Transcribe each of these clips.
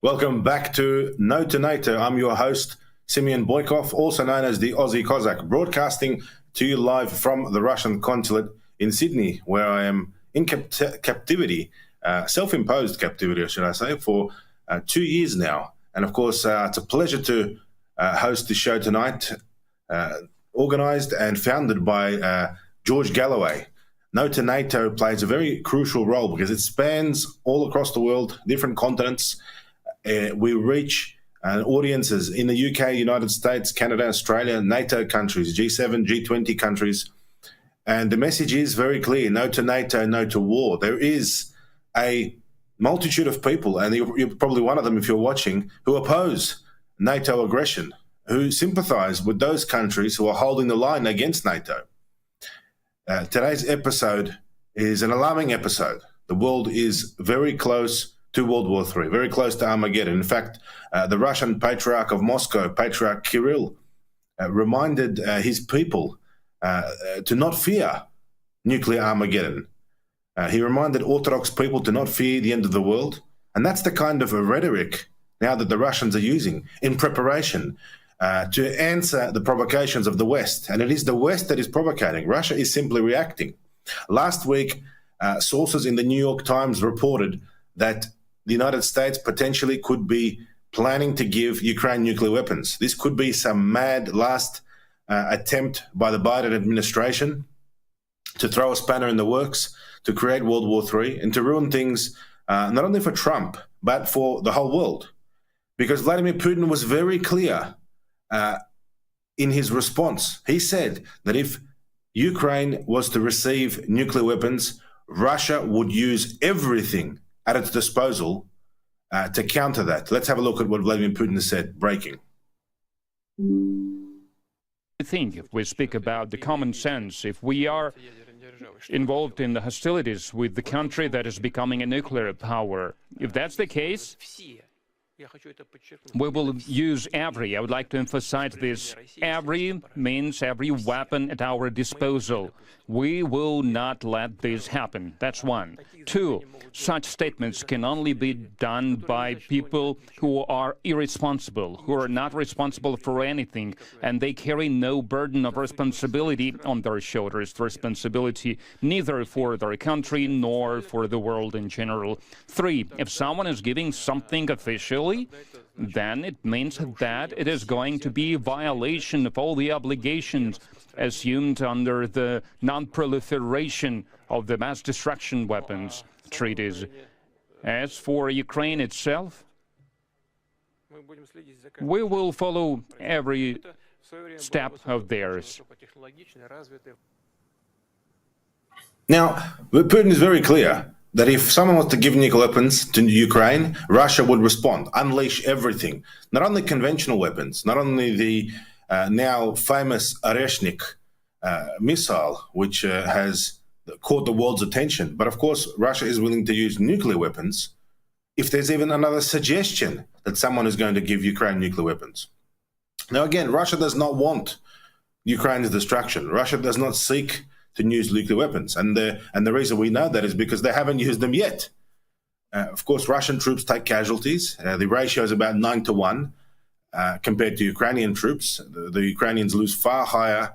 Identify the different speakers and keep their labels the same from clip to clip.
Speaker 1: Welcome back to No to Nato. I'm your host, Simeon Boykov, also known as the Aussie Cossack, broadcasting to you live from the Russian consulate in Sydney, where I am in captivity, self-imposed captivity, should I say, for 2 years now. And of course, it's a pleasure to host the show tonight, organised and founded by George Galloway. No to NATO plays a very crucial role because it spans all across the world, different continents. We reach audiences in the UK, United States, Canada, Australia, NATO countries, G7, G20 countries. And the message is very clear: no to NATO, no to war. There is a multitude of people, and you're probably one of them if you're watching, who oppose NATO aggression, who sympathize with those countries who are holding the line against NATO. Today's episode is an alarming episode. The world is very close to World War III, very close to Armageddon. In fact, the Russian Patriarch of Moscow, Patriarch Kirill, reminded his people to not fear nuclear Armageddon. He reminded Orthodox people to not fear the end of the world. And that's the kind of rhetoric now that the Russians are using in preparation to answer the provocations of the West. And it is the West that is provocating. Russia is simply reacting. Last week, sources in the New York Times reported that the United States potentially could be planning to give Ukraine nuclear weapons. This could be some mad last attempt by the Biden administration to throw a spanner in the works, to create World War III, and to ruin things not only for Trump, but for the whole world. Because Vladimir Putin was very clear in his response. He said that if Ukraine was to receive nuclear weapons, Russia would use everything at its disposal to counter that. Let's have a look at what Vladimir Putin said. Breaking.
Speaker 2: I think if we speak about the common sense, if we are involved in the hostilities with the country that is becoming a nuclear power, if that's the case, we will use I would like to emphasize this, every means, every weapon at our disposal. We will not let this happen. That's one. Two, such statements can only be done by people who are irresponsible, who are not responsible for anything, and they carry no burden of responsibility on their shoulders, responsibility neither for their country nor for the world in general. Three, if someone is giving something officially, then it means that it is going to be a violation of all the obligations assumed under the non-proliferation of the mass destruction weapons treaties. As for Ukraine itself, we will follow every step of theirs.
Speaker 1: Now, Putin is very clear that if someone was to give nuclear weapons to Ukraine, Russia would respond, unleash everything. Not only conventional weapons, not only the now famous Oreshnik missile, which has caught the world's attention, but of course Russia is willing to use nuclear weapons if there's even another suggestion that someone is going to give Ukraine nuclear weapons. Now again, Russia does not want Ukraine's destruction. Russia does not seek to use nuclear weapons. And the reason we know that is because they haven't used them yet. Of course, Russian troops take casualties. The ratio is about 9-1 compared to Ukrainian troops. The Ukrainians lose far higher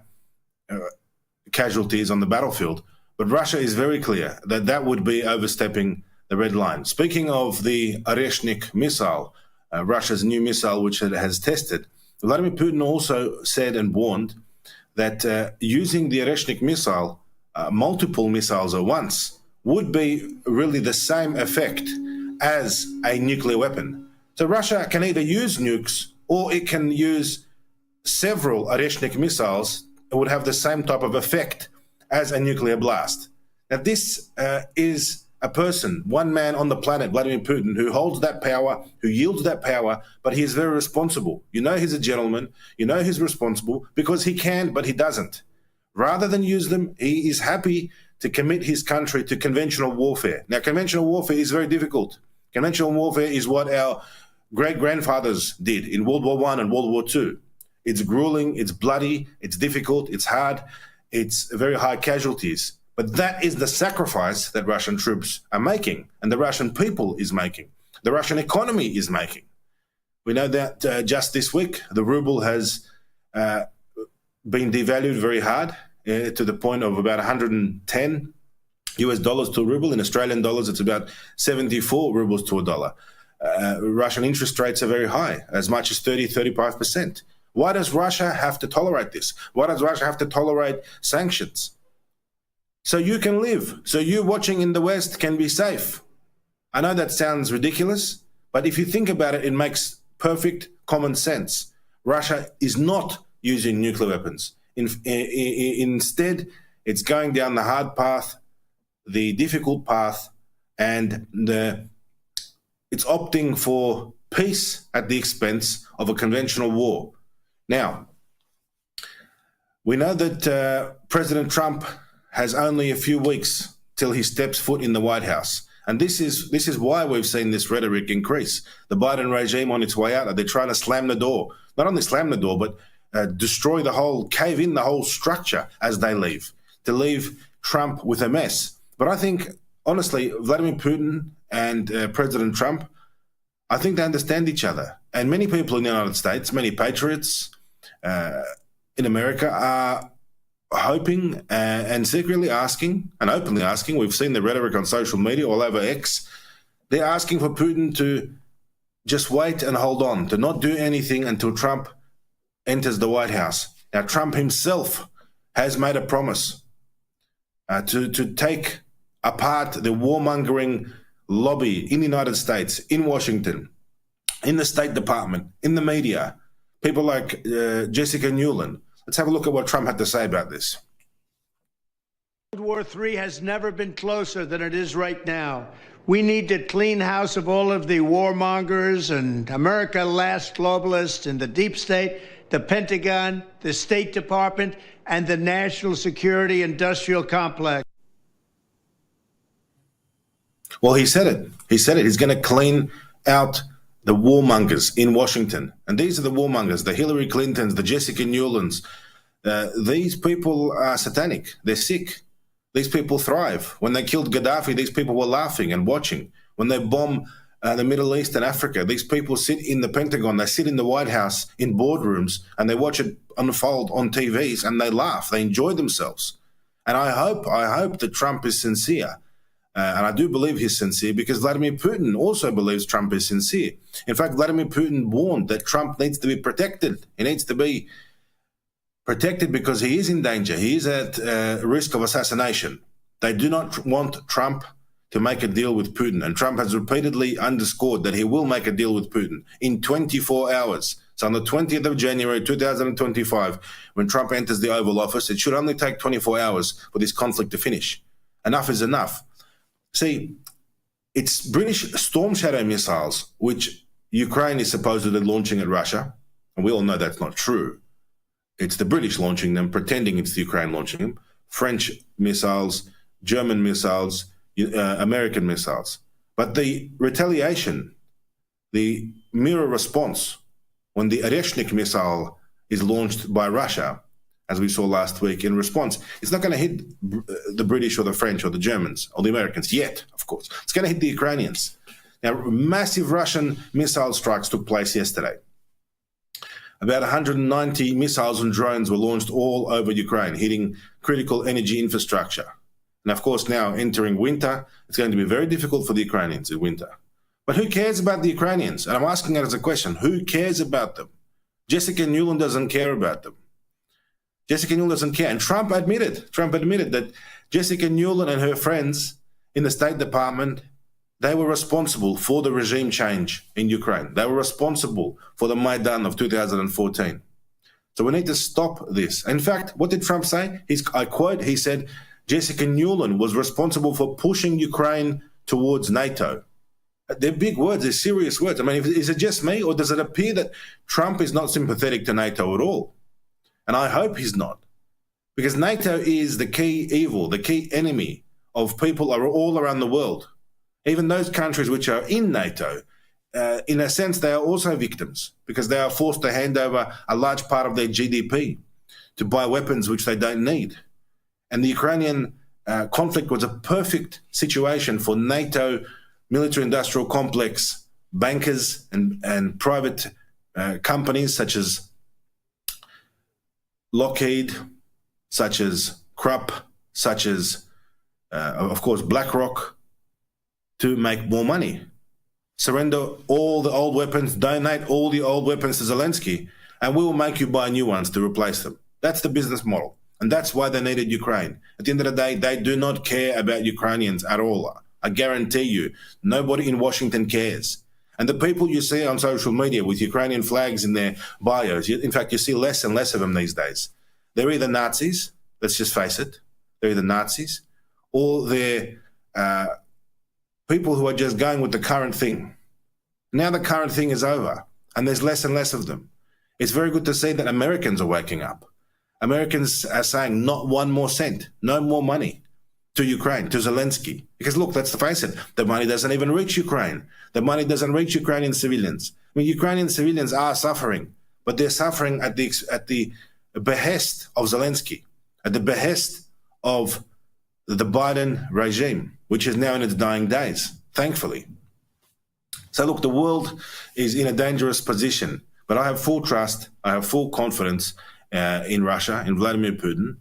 Speaker 1: casualties on the battlefield. But Russia is very clear that that would be overstepping the red line. Speaking of the Oreshnik missile, Russia's new missile, which it has tested, Vladimir Putin also said and warned that using the Oreshnik missile, multiple missiles at once, would be really the same effect as a nuclear weapon. So Russia can either use nukes or it can use several Oreshnik missiles that would have the same type of effect as a nuclear blast. Now this is a person, one man on the planet, Vladimir Putin, who holds that power, who yields that power, but he is very responsible. You know he's a gentleman, you know he's responsible because he can, but he doesn't. Rather than use them, he is happy to commit his country to conventional warfare. Now, conventional warfare is very difficult. Conventional warfare is what our great-grandfathers did in World War I and World War II. It's grueling, it's bloody, it's difficult, it's hard, it's very high casualties. But that is the sacrifice that Russian troops are making and the Russian people is making. the Russian economy is making. We know that just this week, the ruble has been devalued very hard to the point of about 110 US dollars to a ruble. In Australian dollars, it's about 74 rubles to a dollar. Russian interest rates are very high, as much as 35%. Why does Russia have to tolerate this? Why does Russia have to tolerate sanctions? So you can live. So you watching in the West can be safe. I know that sounds ridiculous, but if you think about it, it makes perfect common sense. Russia is not using nuclear weapons. Instead, it's going down the hard path, the difficult path, and it's opting for peace at the expense of a conventional war. Now, we know that President Trump has only a few weeks till he steps foot in the White House. And this is why we've seen this rhetoric increase. The Biden regime on its way out, they're trying to slam the door. Not only slam the door, but destroy cave in the whole structure as they leave, to leave Trump with a mess. But I think, honestly, Vladimir Putin and President Trump, I think they understand each other. And many people in the United States, many patriots in America are hoping and secretly asking and openly asking, we've seen the rhetoric on social media all over X, they're asking for Putin to just wait and hold on, to not do anything until Trump enters the White House. Now, Trump himself has made a promise to take apart the warmongering lobby in the United States, in Washington, in the State Department, in the media, people like Jessica Newland. Let's have a look at what Trump had to say about this.
Speaker 3: World War III has never been closer than it is right now. We need to clean house of all of the warmongers and America last globalists in the deep state, the Pentagon, the State Department, and the national security industrial complex.
Speaker 1: Well, he said it. He said it. He's going to clean out the warmongers in Washington. And these are the warmongers, the Hillary Clintons, the Jessica Newlands. These people are satanic. They're sick. These people thrive. When they killed Gaddafi, these people were laughing and watching. When they bomb the Middle East and Africa, these people sit in the Pentagon, they sit in the White House in boardrooms, and they watch it unfold on TVs, and they laugh. They enjoy themselves. And I hope that Trump is sincere. And I do believe he's sincere because Vladimir Putin also believes Trump is sincere. In fact, Vladimir Putin warned that Trump needs to be protected. He needs to be protected because he is in danger. He is at risk of assassination. They do not want Trump to make a deal with Putin. And Trump has repeatedly underscored that he will make a deal with Putin in 24 hours. So on the 20th of January, 2025, when Trump enters the Oval Office, it should only take 24 hours for this conflict to finish. Enough is enough. See, it's British Storm Shadow missiles, which Ukraine is supposedly launching at Russia, and we all know that's not true. It's the British launching them, pretending it's the Ukraine launching them. French missiles, German missiles, American missiles. But the retaliation, the mirror response, when the Oreshnik missile is launched by Russia, as we saw last week in response, it's not going to hit the British or the French or the Germans or the Americans yet, of course. It's going to hit the Ukrainians. Now, massive Russian missile strikes took place yesterday. About 190 missiles and drones were launched all over Ukraine, hitting critical energy infrastructure. And of course, now entering winter, it's going to be very difficult for the Ukrainians in winter. But who cares about the Ukrainians? And I'm asking that as a question. Who cares about them? Jessica Newland doesn't care about them. Jessica Newland doesn't care. And Trump admitted that Jessica Newland and her friends in the State Department, they were responsible for the regime change in Ukraine. They were responsible for the Maidan of 2014. So we need to stop this. In fact, what did Trump say? I quote, he said, Jessica Newland was responsible for pushing Ukraine towards Nato. They're big words, they're serious words. I mean, is it just me, or does it appear that Trump is not sympathetic to NATO at all? And I hope he's not, because NATO is the key evil, the key enemy of people all around the world. Even those countries which are in NATO, in a sense, they are also victims because they are forced to hand over a large part of their GDP to buy weapons which they don't need. And the Ukrainian conflict was a perfect situation for NATO military-industrial complex bankers and private companies such as Lockheed, such as Krupp, such as, of course, BlackRock, to make more money. Surrender all the old weapons, donate all the old weapons to Zelensky, and we will make you buy new ones to replace them. That's the business model. And that's why they needed Ukraine. At the end of the day, they do not care about Ukrainians at all. I guarantee you, nobody in Washington cares. And the people you see on social media with Ukrainian flags in their bios, in fact, you see less and less of them these days. They're either Nazis, let's just face it, they're either Nazis, or they're people who are just going with the current thing. Now the current thing is over, and there's less and less of them. It's very good to see that Americans are waking up. Americans are saying not one more cent, no more money to Ukraine, to Zelensky. Because look, let's face it, the money doesn't even reach Ukraine. The money doesn't reach Ukrainian civilians. I mean, Ukrainian civilians are suffering, but they're suffering at the behest of Zelensky, at the behest of the Biden regime, which is now in its dying days, thankfully. So look, the world is in a dangerous position, but I have full trust, I have full confidence in Russia, in Vladimir Putin.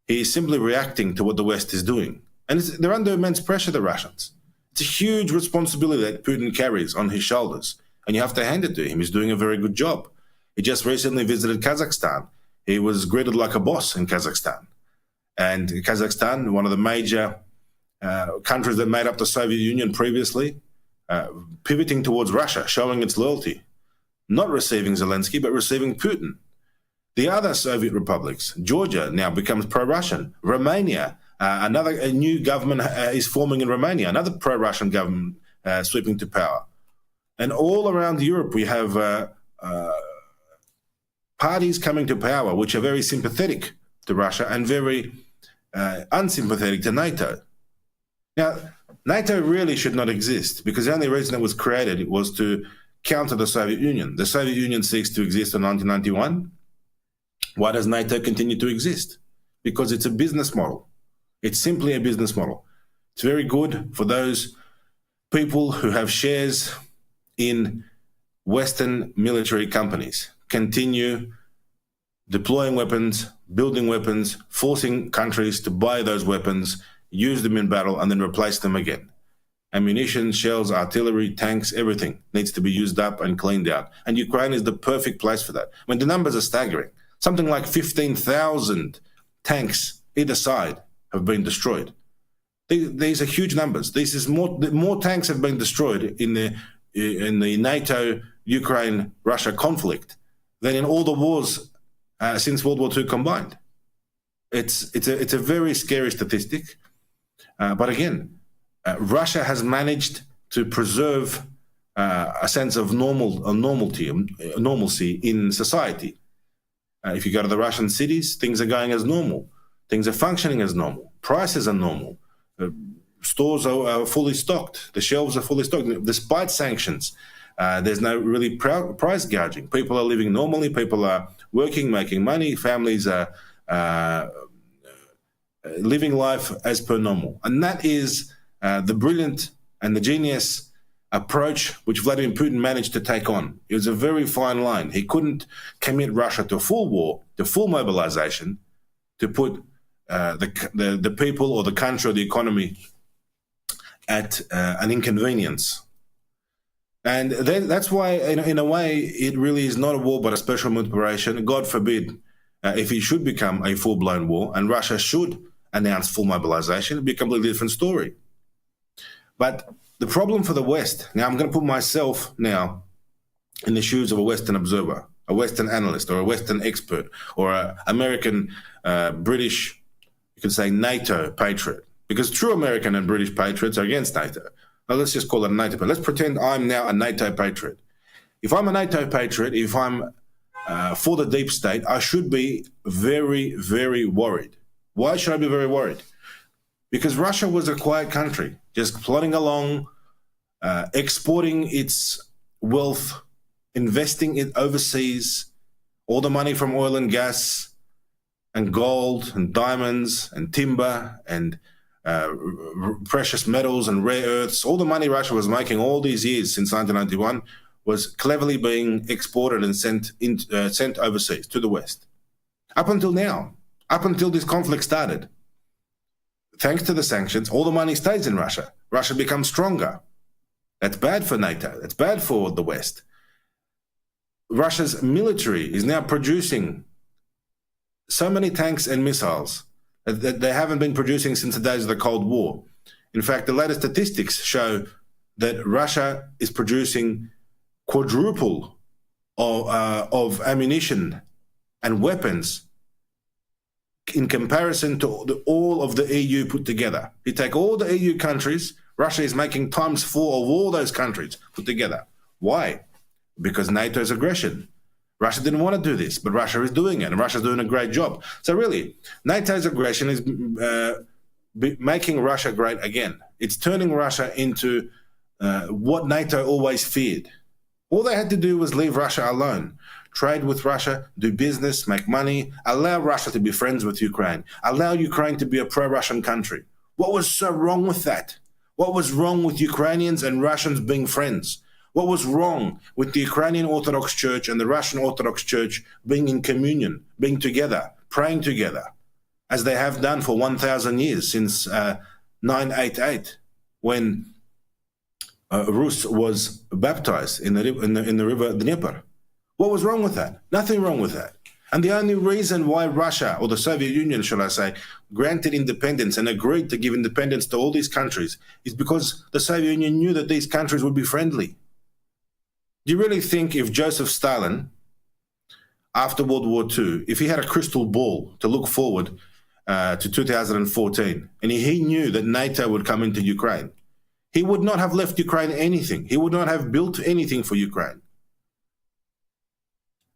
Speaker 1: He is simply reacting to what the West is doing. And they're under immense pressure, the Russians. It's a huge responsibility that Putin carries on his shoulders, and you have to hand it to him. He's doing a very good job. He just recently visited Kazakhstan. He was greeted like a boss in Kazakhstan. And Kazakhstan, one of the major countries that made up the Soviet Union previously, pivoting towards Russia, showing its loyalty, not receiving Zelensky, but receiving Putin. The other Soviet republics, Georgia now becomes pro-Russian. Romania, a new government is forming in Romania, another pro-Russian government sweeping to power. And all around Europe, we have parties coming to power which are very sympathetic to Russia and very unsympathetic to NATO. Now, NATO really should not exist because the only reason it was created was to counter the Soviet Union. The Soviet Union ceased to exist in 1991. Why does NATO continue to exist? Because it's a business model. It's simply a business model. It's very good for those people who have shares in Western military companies. Continue deploying weapons, building weapons, forcing countries to buy those weapons, use them in battle, and then replace them again. Ammunition, shells, artillery, tanks, everything needs to be used up and cleaned out. And Ukraine is the perfect place for that. I mean, the numbers are staggering. Something like 15,000 tanks either side have been destroyed. These are huge numbers. This is more tanks have been destroyed in the NATO, Ukraine, Russia conflict than in all the wars since World War II combined. It's a very scary statistic. But again, Russia has managed to preserve a sense of normalcy in society. If you go to the Russian cities, things are going as normal. Things are functioning as normal. Prices are normal. Stores are fully stocked. The shelves are fully stocked. Despite sanctions, there's no really price gouging. People are living normally. People are working, making money. Families are living life as per normal. And that is the brilliant and the genius approach which Vladimir Putin managed to take on. It was a very fine line. He couldn't commit Russia to a full war, to full mobilization, to put the people or the country or the economy at an inconvenience. And that's why, in a way, it really is not a war but a special operation. God forbid if it should become a full-blown war and Russia should announce full mobilization, it would be a completely different story. But the problem for the West, now I'm going to put myself now in the shoes of a Western observer, a Western analyst, or a Western expert, or an American, British, you could say NATO patriot, because true American and British patriots are against NATO. Now let's just call it a NATO patriot. Let's pretend I'm now a NATO patriot. If I'm a NATO patriot, if I'm for the deep state, I should be very, very worried. Why should I be very worried? Because Russia was a quiet country, just plodding along, exporting its wealth, investing it overseas, all the money from oil and gas and gold and diamonds and timber and precious metals and rare earths. All the money Russia was making all these years since 1991 was cleverly being exported and sent overseas to the West. Up until now, up until this conflict started. Thanks to the sanctions, all the money stays in Russia. Russia becomes stronger. That's bad for NATO. That's bad for the West. Russia's military is now producing so many tanks and missiles that they haven't been producing since the days of the Cold War. In fact, the latest statistics show that Russia is producing quadruple of ammunition and weapons in comparison to all of the EU put together. You take all the EU countries, Russia is making times 4 of all those countries put together. Why? Because NATO's aggression. Russia didn't want to do this, but Russia is doing it, and Russia's doing a great job. So really, NATO's aggression is making Russia great again. It's turning Russia into what NATO always feared. All they had to do was leave Russia alone. Trade with Russia, do business, make money, allow Russia to be friends with Ukraine, allow Ukraine to be a pro-Russian country. What was so wrong with that? What was wrong with Ukrainians and Russians being friends? What was wrong with the Ukrainian Orthodox Church and the Russian Orthodox Church being in communion, being together, praying together, as they have done for 1,000 years since 988, when Rus was baptized in the river Dnieper? What was wrong with that? Nothing wrong with that. And the only reason why Russia, or the Soviet Union, shall I say, granted independence and agreed to give independence to all these countries is because the Soviet Union knew that these countries would be friendly. Do you really think if Joseph Stalin, after World War II, if he had a crystal ball to look forward to 2014, and he knew that NATO would come into Ukraine, he would not have left Ukraine anything. He would not have built anything for Ukraine.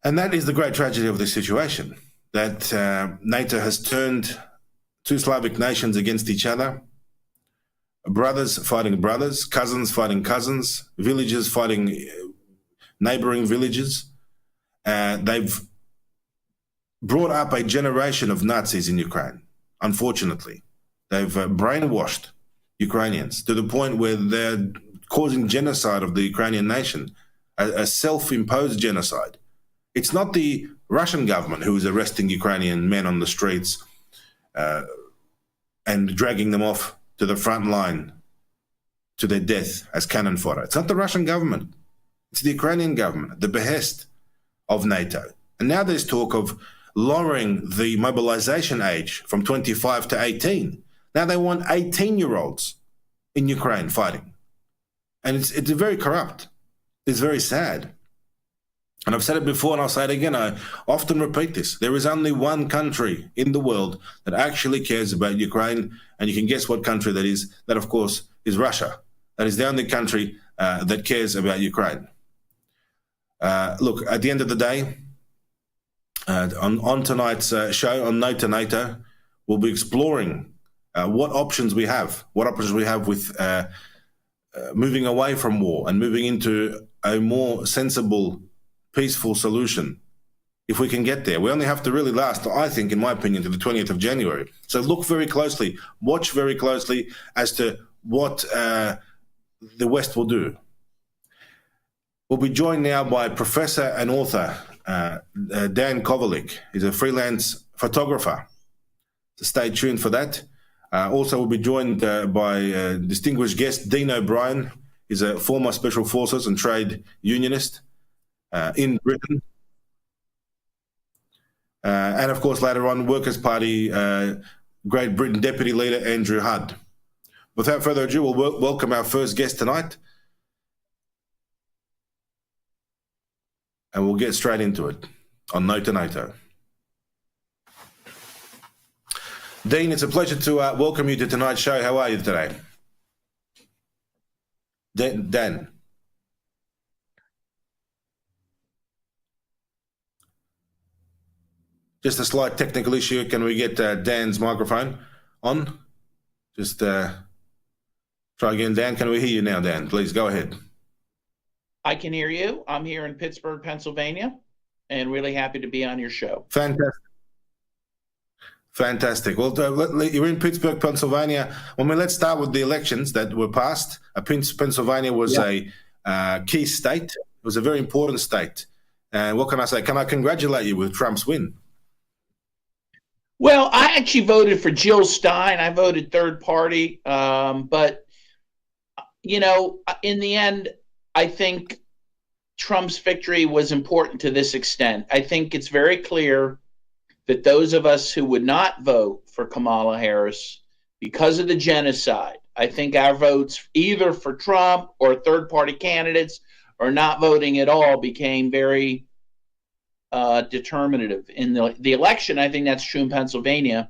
Speaker 1: And that is the great tragedy of this situation, that NATO has turned two Slavic nations against each other, brothers fighting brothers, cousins fighting cousins, villages fighting neighboring villages. They've brought up a generation of Nazis in Ukraine, unfortunately. They've brainwashed Ukrainians to the point where they're causing genocide of the Ukrainian nation, a self-imposed genocide. It's not the Russian government who is arresting Ukrainian men on the streets and dragging them off to the front line to their death as cannon fodder. It's not the Russian government. It's the Ukrainian government at the behest of NATO. And now there's talk of lowering the mobilization age from 25 to 18. Now they want 18-year-olds in Ukraine fighting. And it's very corrupt. It's very sad. And I've said it before and I'll say it again. I often repeat this. There is only one country in the world that actually cares about Ukraine. And you can guess what country that is. That, of course, is Russia. That is the only country that cares about Ukraine. Look, at the end of the day, on tonight's show on No to NATO, we'll be exploring what options we have with moving away from war and moving into a more sensible, peaceful solution. If we can get there, we only have to really last, I think, in my opinion, to the 20th of January. So look very closely, watch very closely as to what the West will do. We'll be joined now by professor and author Dan Kovalik. He's a freelance photographer. So stay tuned for that. Also, we'll be joined by distinguished guest Dean O'Brien. He's a former Special Forces and trade unionist in Britain. And of course, later on, Workers' Party Great Britain Deputy Leader Andrew Hudd. Without further ado, we'll welcome our first guest tonight. And we'll get straight into it on No to NATO. Dean, it's a pleasure to welcome you to tonight's show. How are you today? Dan. Just a slight technical issue. Can we get Dan's microphone on? Just try again, Dan. Can we hear you now, Dan? Please go ahead.
Speaker 4: I can hear you. I'm here in Pittsburgh, Pennsylvania, and really happy to be on your show.
Speaker 1: Fantastic. Well, you're in Pittsburgh, Pennsylvania. Let's start with the elections that were passed. Pennsylvania was a key state. It was a very important state. And what can I say? Can I congratulate you with Trump's win?
Speaker 4: Well, I actually voted for Jill Stein. I voted third party. But, you know, in the end, I think Trump's victory was important to this extent. I think it's very clear that those of us who would not vote for Kamala Harris because of the genocide, I think our votes either for Trump or third-party candidates or not voting at all became very determinative in the election. I think that's true in Pennsylvania,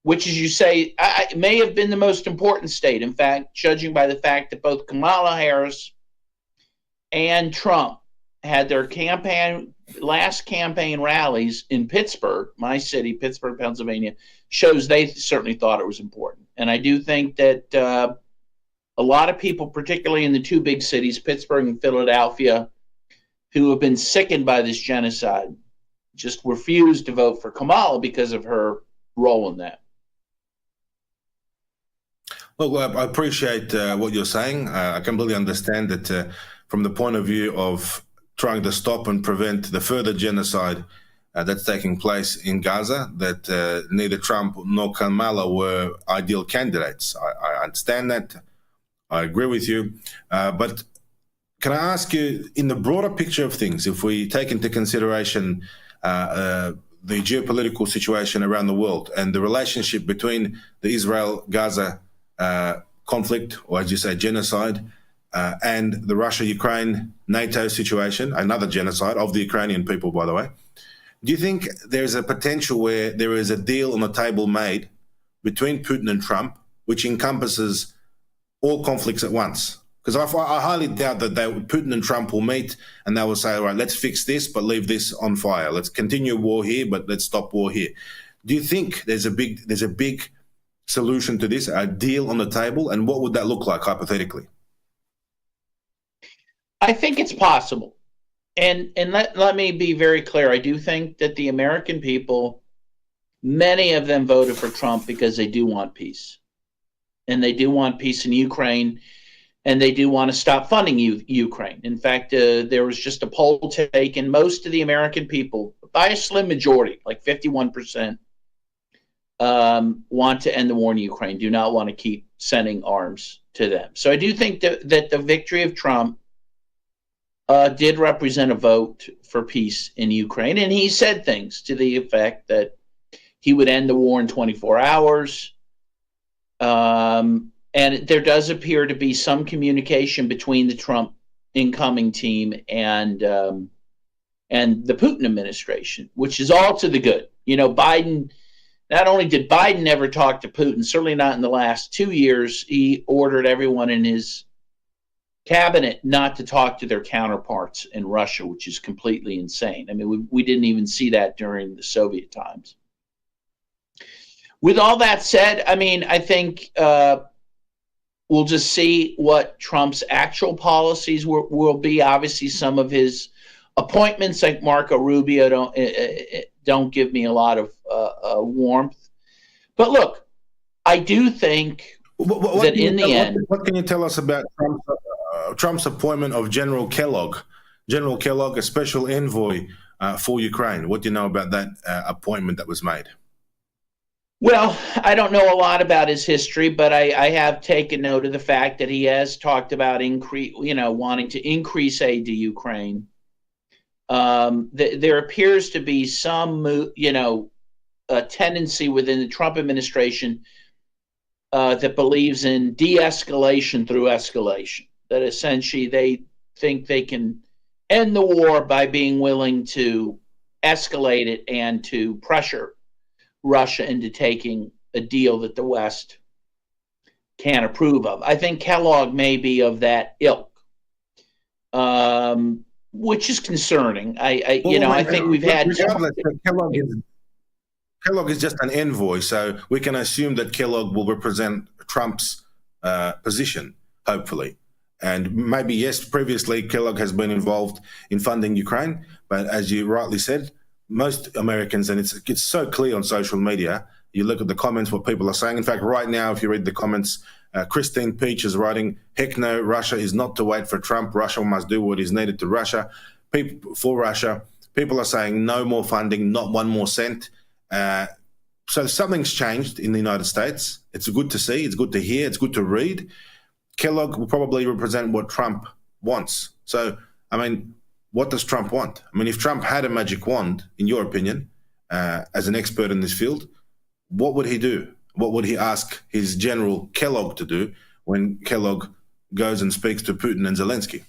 Speaker 4: which, as you say, may have been the most important state. In fact, judging by the fact that both Kamala Harris and Trump had their last campaign rallies in Pittsburgh, my city, Pittsburgh, Pennsylvania, shows they certainly thought it was important. And I do think that a lot of people, particularly in the two big cities, Pittsburgh and Philadelphia, who have been sickened by this genocide, just refused to vote for Kamala because of her role in that.
Speaker 1: Well, I appreciate what you're saying. I completely understand that from the point of view of trying to stop and prevent the further genocide that's taking place in Gaza, that neither Trump nor Kamala were ideal candidates. I understand that. I agree with you. But can I ask you, in the broader picture of things, if we take into consideration the geopolitical situation around the world and the relationship between the Israel-Gaza conflict, or as you say, genocide, and the Russia-Ukraine NATO situation, another genocide of the Ukrainian people, by the way, do you think there's a potential where there is a deal on the table made between Putin and Trump, which encompasses all conflicts at once? Because I highly doubt that Putin and Trump will meet and they will say, all right, let's fix this, but leave this on fire. Let's continue war here, but let's stop war here. Do you think there's a big solution to this, a deal on the table? And what would that look like hypothetically?
Speaker 4: I think it's possible. And let me be very clear. I do think that the American people, many of them voted for Trump because they do want peace. And they do want peace in Ukraine. And they do want to stop funding Ukraine. In fact, there was just a poll taken. Most of the American people, by a slim majority, like 51%, want to end the war in Ukraine, do not want to keep sending arms to them. So I do think that the victory of Trump did represent a vote for peace in Ukraine. And he said things to the effect that he would end the war in 24 hours. And there does appear to be some communication between the Trump incoming team and the Putin administration, which is all to the good. You know, Biden, not only did Biden never talk to Putin, certainly not in the last 2 years, he ordered everyone in his cabinet not to talk to their counterparts in Russia, which is completely insane. I mean, we didn't even see that during the Soviet times. With all that said, I mean, I think we'll just see what Trump's actual policies will be. Obviously, some of his appointments, like Marco Rubio, don't give me a lot of warmth. But look, I do think that in the end...
Speaker 1: What can you tell us about Trump's appointment of General Kellogg? General Kellogg, a special envoy for Ukraine. What do you know about that appointment that was made?
Speaker 4: Well, I don't know a lot about his history, but I have taken note of the fact that he has talked about wanting to increase aid to Ukraine. There appears to be some, a tendency within the Trump administration that believes in de-escalation through escalation. That essentially they think they can end the war by being willing to escalate it and to pressure Russia into taking a deal that the West can't approve of. I think Kellogg may be of that ilk, which is concerning. I think we've had...
Speaker 1: Kellogg is just an envoy, so we can assume that Kellogg will represent Trump's position, hopefully. And maybe, yes, previously Kellogg has been involved in funding Ukraine, but as you rightly said, most Americans, and it's so clear on social media, You look at the comments, what people are saying. In fact, right now, if you read the comments, Christine Peach is writing, heck no, Russia is not to wait for Trump. Russia must do what is needed to Russia. For Russia. People are saying no more funding, not one more cent. So something's changed in the United States. It's good to see. It's good to hear. It's good to read. Kellogg will probably represent what Trump wants. So, I mean, what does Trump want? I mean, if Trump had a magic wand, in your opinion, as an expert in this field, what would he do? What would he ask his general Kellogg to do when Kellogg goes and speaks to Putin and Zelensky?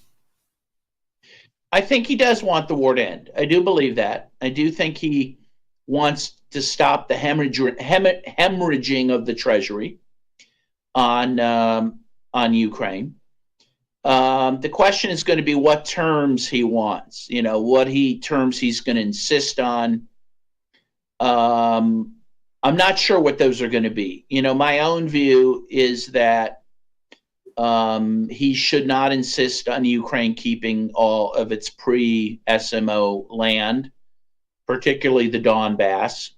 Speaker 4: I think he does want the war to end. I do believe that. I do think he wants to stop the hemorrhaging of the treasury on Ukraine. The question is going to be what terms he wants. You know, what terms he's going to insist on. I'm not sure what those are going to be. You know, my own view is that he should not insist on Ukraine keeping all of its pre-SMO land, particularly the Donbass.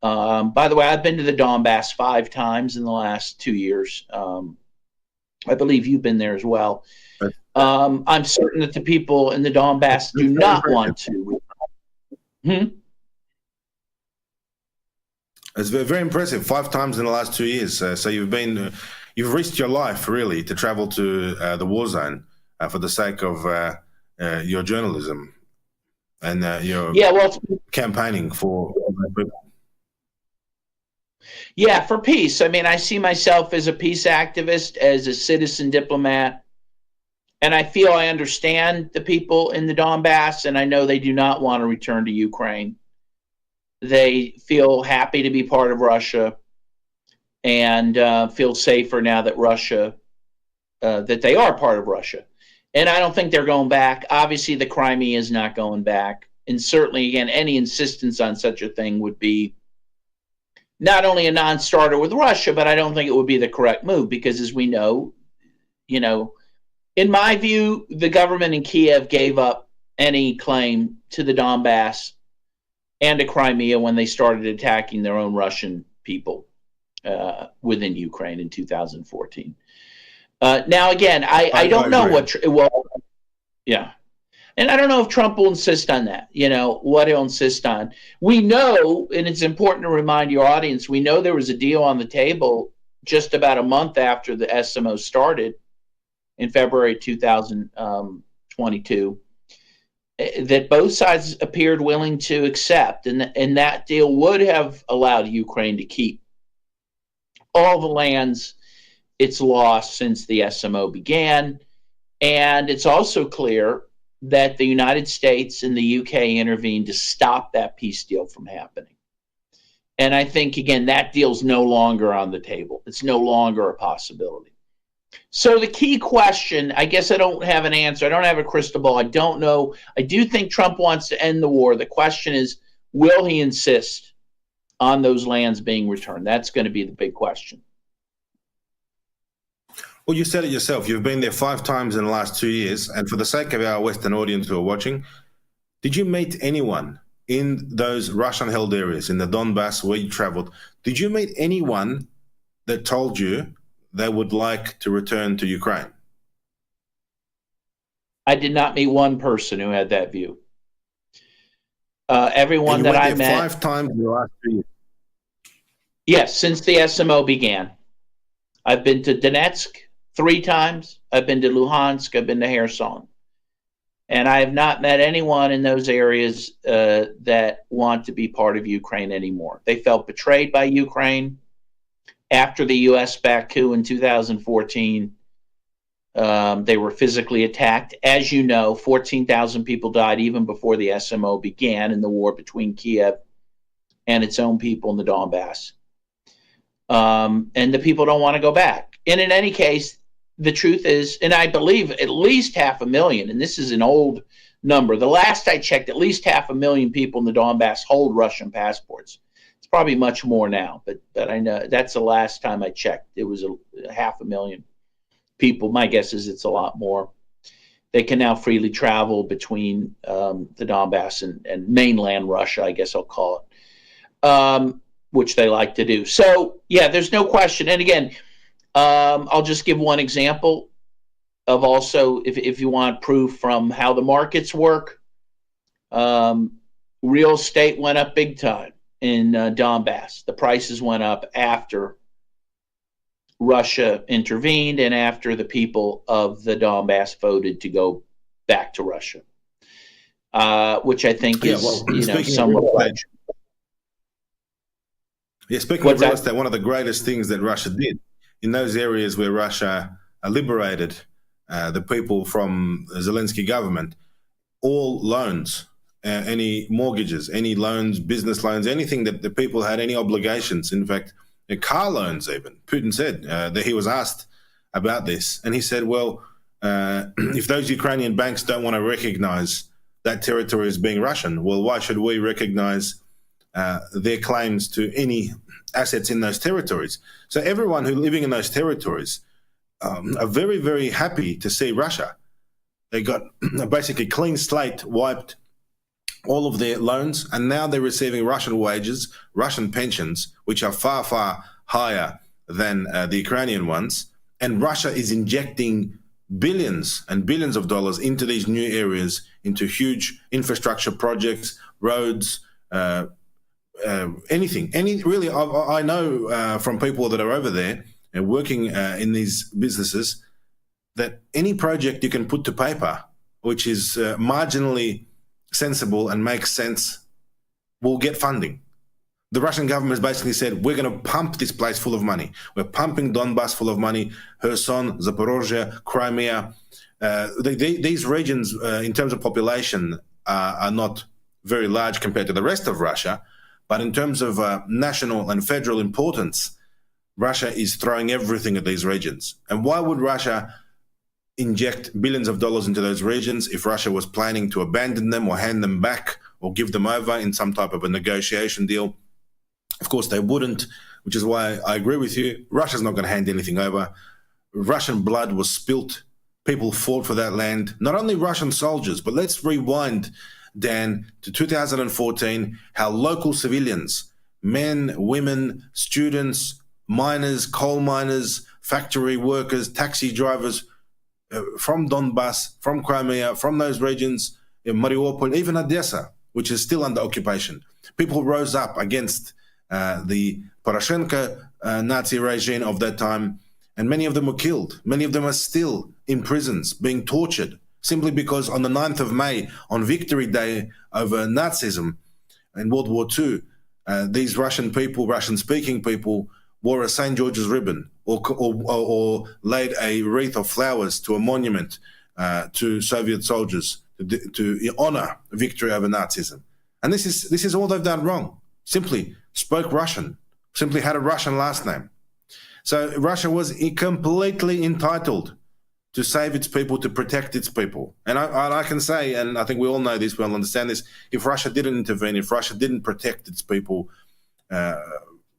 Speaker 4: By the way, I've been to the Donbass 5 times in the last 2 years. I believe you've been there as well. I'm certain that the people in the Donbass do not want to.
Speaker 1: It's very impressive. 5 times in the last 2 years. So you've risked your life, really, to travel to the war zone for the sake of your journalism and your campaigning for people.
Speaker 4: Yeah, for peace. I mean, I see myself as a peace activist, as a citizen diplomat, and I feel I understand the people in the Donbass, and I know they do not want to return to Ukraine. They feel happy to be part of Russia and feel safer now that that they are part of Russia. And I don't think they're going back. Obviously, the Crimea is not going back. And certainly, again, any insistence on such a thing would be not only a non-starter with Russia, but I don't think it would be the correct move because, as we know, in my view, the government in Kiev gave up any claim to the Donbass and to Crimea when they started attacking their own Russian people within Ukraine in 2014. Now, again, I don't know what. And I don't know if Trump will insist on that, what he'll insist on. We know, and it's important to remind your audience, we know there was a deal on the table just about a month after the SMO started in February 2022 that both sides appeared willing to accept. And that deal would have allowed Ukraine to keep all the lands it's lost since the SMO began. And it's also clear that the United States and the UK intervened to stop that peace deal from happening. And I think, again, that deal's no longer on the table. It's no longer a possibility. So the key question, I guess I don't have an answer. I don't have a crystal ball. I don't know. I do think Trump wants to end the war. The question is, will he insist on those lands being returned? That's going to be the big question.
Speaker 1: Well, you said it yourself. You've been there 5 times in the last 2 years. And for the sake of our Western audience who are watching, did you meet anyone in those Russian-held areas, in the Donbass where you traveled? Did you meet anyone that told you they would like to return to Ukraine?
Speaker 4: I did not meet one person who had that view. Everyone that I met
Speaker 1: 5 times in the last 2 years.
Speaker 4: Yes, since the SMO began. I've been to Donetsk 3 times. I've been to Luhansk. I've been to Kherson. And I have not met anyone in those areas that want to be part of Ukraine anymore. They felt betrayed by Ukraine after the U.S.-backed coup in 2014. They were physically attacked. As you know, 14,000 people died even before the SMO began in the war between Kiev and its own people in the Donbass. And the people don't want to go back. And in any case, the truth is, and I believe at least 500,000, and this is an old number. The last I checked, at least 500,000 people in the Donbass hold Russian passports. It's probably much more now, but I know that's the last time I checked. It was 500,000 people. My guess is it's a lot more. They can now freely travel between the Donbass and mainland Russia, I guess I'll call it. which they like to do. So, yeah, there's no question. And again, I'll just give one example of also, if you want proof from how the markets work, real estate went up big time in Donbass. The prices went up after Russia intervened and after the people of the Donbass voted to go back to Russia, which I think is, somewhat.
Speaker 1: Yeah, speaking of real estate, one of the greatest things that Russia did in those areas where Russia liberated the people from the Zelensky government, all loans, any mortgages, any loans, business loans, anything that the people had any obligations, in fact, car loans even. Putin said that he was asked about this, and he said, well, if those Ukrainian banks don't want to recognize that territory as being Russian, well, why should we recognize their claims to any assets in those territories? So everyone who's living in those territories are very, very happy to see Russia. They got basically clean slate, wiped all of their loans, and now they're receiving Russian wages, Russian pensions, which are far, far higher than the Ukrainian ones. And Russia is injecting billions and billions of dollars into these new areas, into huge infrastructure projects, roads, anything. Really, I know from people that are over there and working in these businesses that any project you can put to paper, which is marginally sensible and makes sense, will get funding. The Russian government has basically said, we're going to pump this place full of money. We're pumping Donbass full of money, Kherson, Zaporozhye, Crimea. These regions, in terms of population, are not very large compared to the rest of Russia. But in terms of national and federal importance, Russia is throwing everything at these regions. And why would Russia inject billions of dollars into those regions if Russia was planning to abandon them or hand them back or give them over in some type of a negotiation deal? Of course, they wouldn't, which is why I agree with you. Russia's not going to hand anything over. Russian blood was spilt. People fought for that land. Not only Russian soldiers, but let's rewind, Dan, to 2014, how local civilians, men, women, students, miners, coal miners, factory workers, taxi drivers from Donbass, from Crimea, from those regions, in Mariupol, even Odessa, which is still under occupation. People rose up against the Poroshenko Nazi regime of that time, and many of them were killed. Many of them are still in prisons, being tortured, simply because on the 9th of May, on Victory Day over Nazism in World War II, these Russian people, Russian-speaking people, wore a St. George's ribbon or laid a wreath of flowers to a monument to Soviet soldiers to honor victory over Nazism. And this is all they've done wrong. Simply spoke Russian, simply had a Russian last name. So Russia was completely entitled to save its people, to protect its people. And I can say, and I think we all know this, we all understand this, if Russia didn't intervene, if Russia didn't protect its people,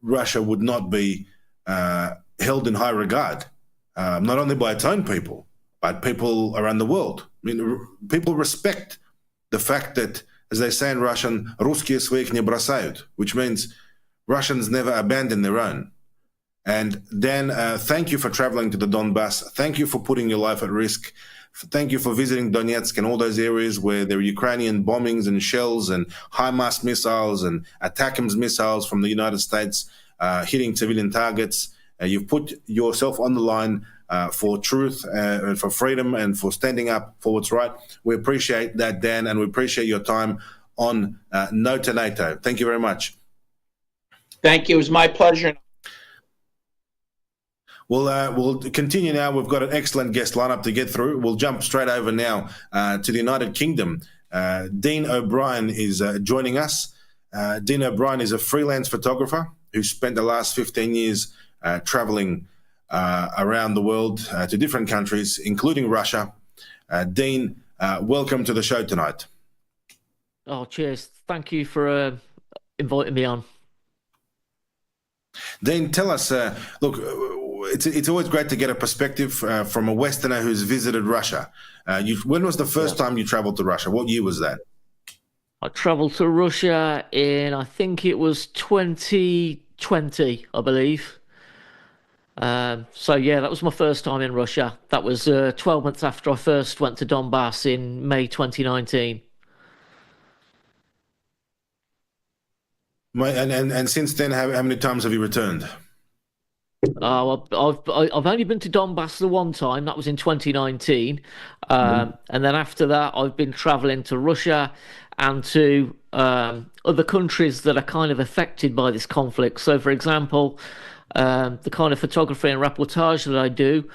Speaker 1: Russia would not be held in high regard, not only by its own people, but people around the world. I mean, people respect the fact that, as they say in Russian, "Русские своих не бросают," which means Russians never abandon their own. And Dan, thank you for traveling to the Donbass. Thank you for putting your life at risk. Thank you for visiting Donetsk and all those areas where there are Ukrainian bombings and shells and HIMARS missiles and ATACMS missiles from the United States hitting civilian targets. You've put yourself on the line for truth, for freedom, and for standing up for what's right. We appreciate that, Dan, and we appreciate your time on No to NATO. Thank you very much.
Speaker 4: Thank you. It was my pleasure.
Speaker 1: We'll continue now. We've got an excellent guest lineup to get through. We'll jump straight over now to the United Kingdom. Dean O'Brien is joining us. Dean O'Brien is a freelance photographer who spent the last 15 years traveling around the world to different countries, including Russia. Dean, welcome to the show tonight.
Speaker 5: Oh, cheers. Thank you for inviting me on.
Speaker 1: Dean, tell us, look, it's always great to get a perspective from a Westerner who's visited Russia. When was the first time you traveled to Russia? What year was that?
Speaker 5: I traveled to Russia in, I think it was 2012. 20, I believe. So yeah, that was my first time in Russia. That was 12 months after I first went to Donbass in May 2019.
Speaker 1: And since then, how many times have you returned?
Speaker 5: I've only been to Donbass the one time. That was in 2019, and then after that, I've been traveling to Russia and to other countries that are kind of affected by this conflict. So, for example, the kind of photography and reportage that I do,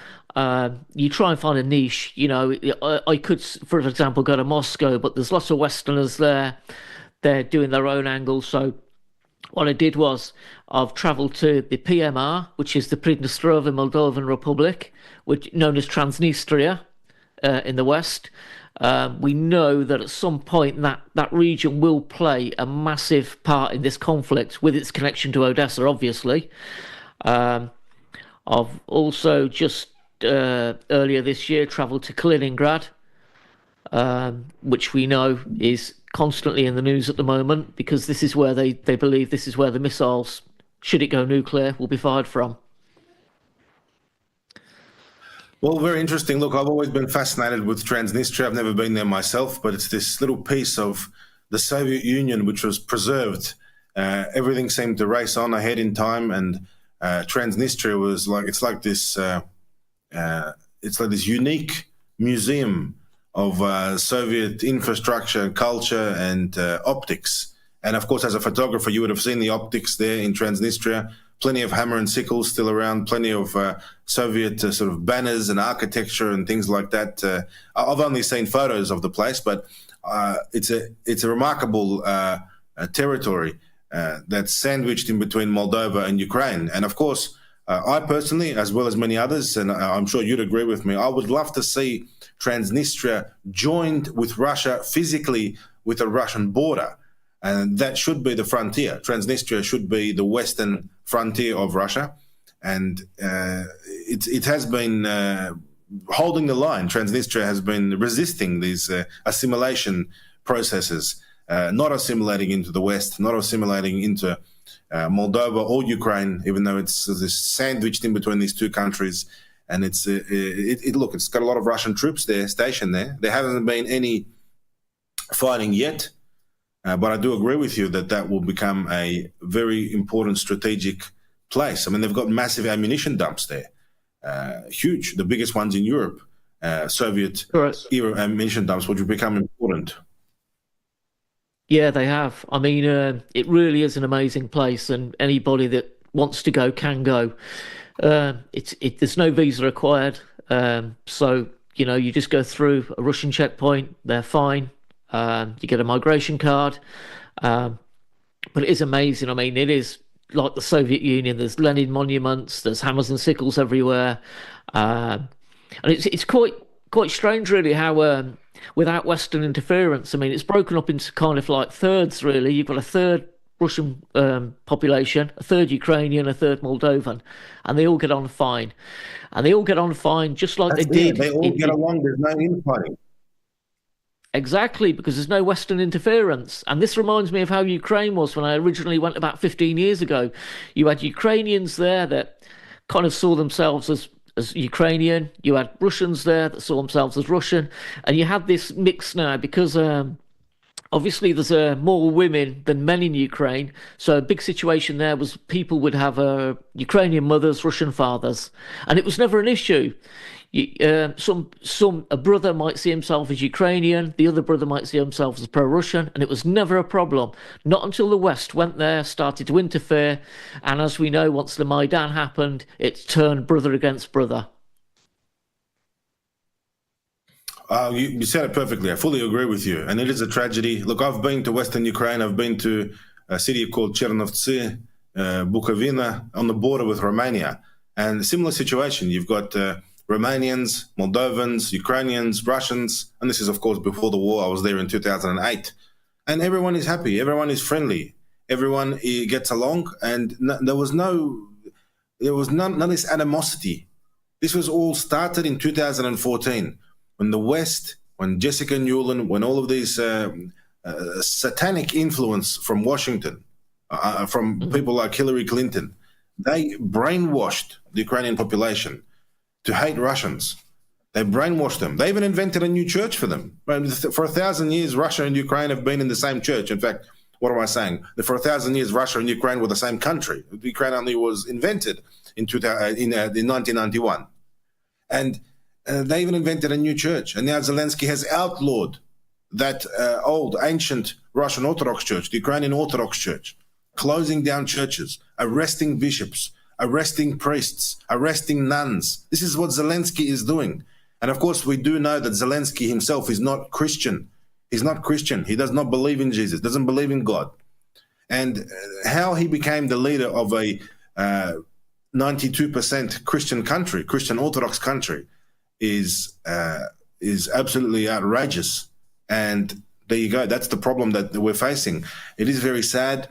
Speaker 5: you try and find a niche. You know, I could, for example, go to Moscow, but there's lots of Westerners there. They're doing their own angles. So what I did was I've travelled to the PMR, which is the Pridnestrovia Moldovan Republic, which known as Transnistria in the west. We know that at some point that region will play a massive part in this conflict with its connection to Odessa, obviously. I've also just earlier this year travelled to Kaliningrad, which we know is constantly in the news at the moment because this is where they believe this is where the missiles, should it go nuclear, will be fired from.
Speaker 1: Well, very interesting. Look, I've always been fascinated with Transnistria. I've never been there myself, but it's this little piece of the Soviet Union which was preserved. Everything seemed to race on ahead in time, and Transnistria was it's like this unique museum of Soviet infrastructure, culture, and optics. And of course, as a photographer, you would have seen the optics there in Transnistria. Plenty of hammer and sickles still around, plenty of Soviet sort of banners and architecture and things like that. I've only seen photos of the place, but it's a remarkable territory that's sandwiched in between Moldova and Ukraine. And of course, I personally, as well as many others, and I'm sure you'd agree with me, I would love to see Transnistria joined with Russia physically with a Russian border. And that should be the frontier. Transnistria should be the western frontier of Russia. And it has been holding the line. Transnistria has been resisting these assimilation processes, not assimilating into the West, not assimilating into Moldova or Ukraine, even though it's sandwiched in between these two countries. And it's got a lot of Russian troops there, stationed there. There hasn't been any fighting yet. But I do agree with you that will become a very important strategic place. I mean, they've got massive ammunition dumps there, huge, the biggest ones in Europe, Soviet-era ammunition dumps, which will become important.
Speaker 5: Yeah, they have. I mean, it really is an amazing place, and anybody that wants to go can go. There's no visa required, so you just go through a Russian checkpoint. They're fine. You get a migration card, but it is amazing. I mean, it is like the Soviet Union. There's Lenin monuments, there's hammers and sickles everywhere, and it's quite strange, really, how without Western interference. I mean, it's broken up into kind of like thirds, really. You've got a third Russian population, a third Ukrainian, a third Moldovan, and they all get on fine. And they all get on fine, just like they did.
Speaker 1: They all get along. There's no infighting.
Speaker 5: Exactly, because there's no Western interference. And this reminds me of how Ukraine was when I originally went about 15 years ago. You had Ukrainians there that kind of saw themselves as Ukrainian. You had Russians there that saw themselves as Russian. And you had this mix now because obviously there's more women than men in Ukraine. So a big situation there was people would have Ukrainian mothers, Russian fathers. And it was never an issue. A brother might see himself as Ukrainian, the other brother might see himself as pro-Russian, and it was never a problem. Not until the West went there, started to interfere, and as we know, once the Maidan happened, it turned brother against brother.
Speaker 1: You said it perfectly. I fully agree with you, and it is a tragedy. Look, I've been to Western Ukraine. I've been to a city called Chernovtsi, Bukovina, on the border with Romania, and similar situation. You've got Romanians, Moldovans, Ukrainians, Russians, and this is, of course, before the war. I was there in 2008. And everyone is happy. Everyone is friendly. Everyone gets along. And there was none of this animosity. This was all started in 2014 when the West, when Jessica Newland, when all of these satanic influence from Washington from people like Hillary Clinton. They brainwashed the Ukrainian population to hate Russians. They brainwashed them. They even invented a new church for them. For 1,000 years, Russia and Ukraine have been in the same church. In fact, what am I saying? For 1,000 years, Russia and Ukraine were the same country. Ukraine only was invented in 1991. And they even invented a new church. And now Zelensky has outlawed that old, ancient Russian Orthodox Church, the Ukrainian Orthodox Church, closing down churches, arresting bishops, arresting priests, arresting nuns. This is what Zelensky is doing. And of course, we do know that Zelensky himself is not Christian. He's not Christian. He does not believe in Jesus, doesn't believe in God. And how he became the leader of a 92% Christian country, Christian Orthodox country, is absolutely outrageous. And there you go. That's the problem that we're facing. It is very sad.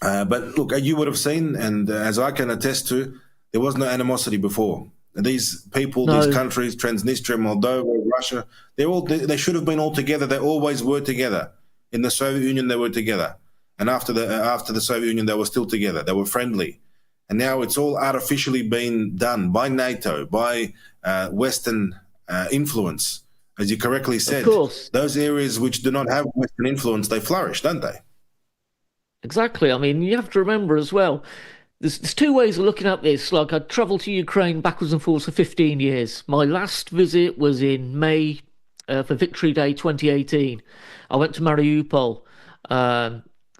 Speaker 1: But look, you would have seen, and as I can attest to, there was no animosity before. These people, these countries, Transnistria, Moldova, Russia, they should have been all together. They always were together. In the Soviet Union, they were together. And after the Soviet Union, they were still together. They were friendly. And now it's all artificially being done by NATO, by Western influence. As you correctly said,
Speaker 5: of course.
Speaker 1: Those areas which do not have Western influence, they flourish, don't they?
Speaker 5: Exactly. I mean, you have to remember as well, there's two ways of looking at this. Like, I travelled to Ukraine backwards and forwards for 15 years. My last visit was in May for Victory Day 2018. I went to Mariupol.